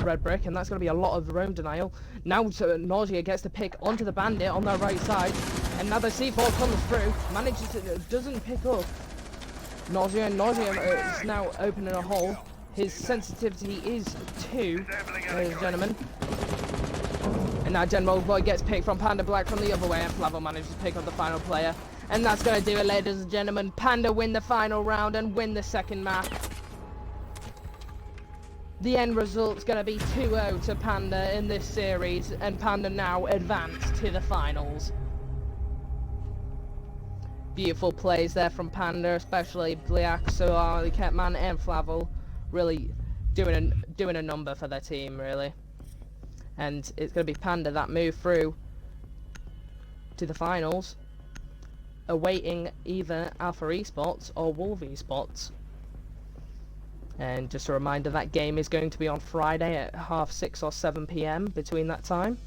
Red Brick, and that's going to be a lot of roam denial. Now Nausea gets the pick onto the Bandit on their right side, and now the C4 comes through, manages to, doesn't pick up Nausea, and Nausea is now opening a hole. His sensitivity is 2, ladies and gentlemen. And now General Boy gets picked from Panda Black from the other way, and Flavo manages to pick up the final player. And that's going to do it, ladies and gentlemen. Panda win the final round and win the second map. the end result's going to be 2-0 to Panda in this series, and Panda now advance to the finals. Beautiful plays there from Panda, especially Bliak, Suar, Ketman and Flavel, really doing a number for their team, really. And it's going to be Panda that move through to the finals, awaiting either Alpha Esports or Wolf Esports. And just a reminder, that game is going to be on Friday at 6:30 or 7 PM, between that time.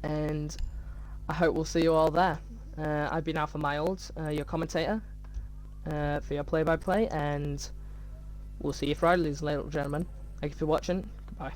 And I hope we'll see you all there. I've been Alpha Mild, your commentator, for your play-by-play, and we'll see you Friday, ladies and gentlemen. Thank you for watching. Goodbye.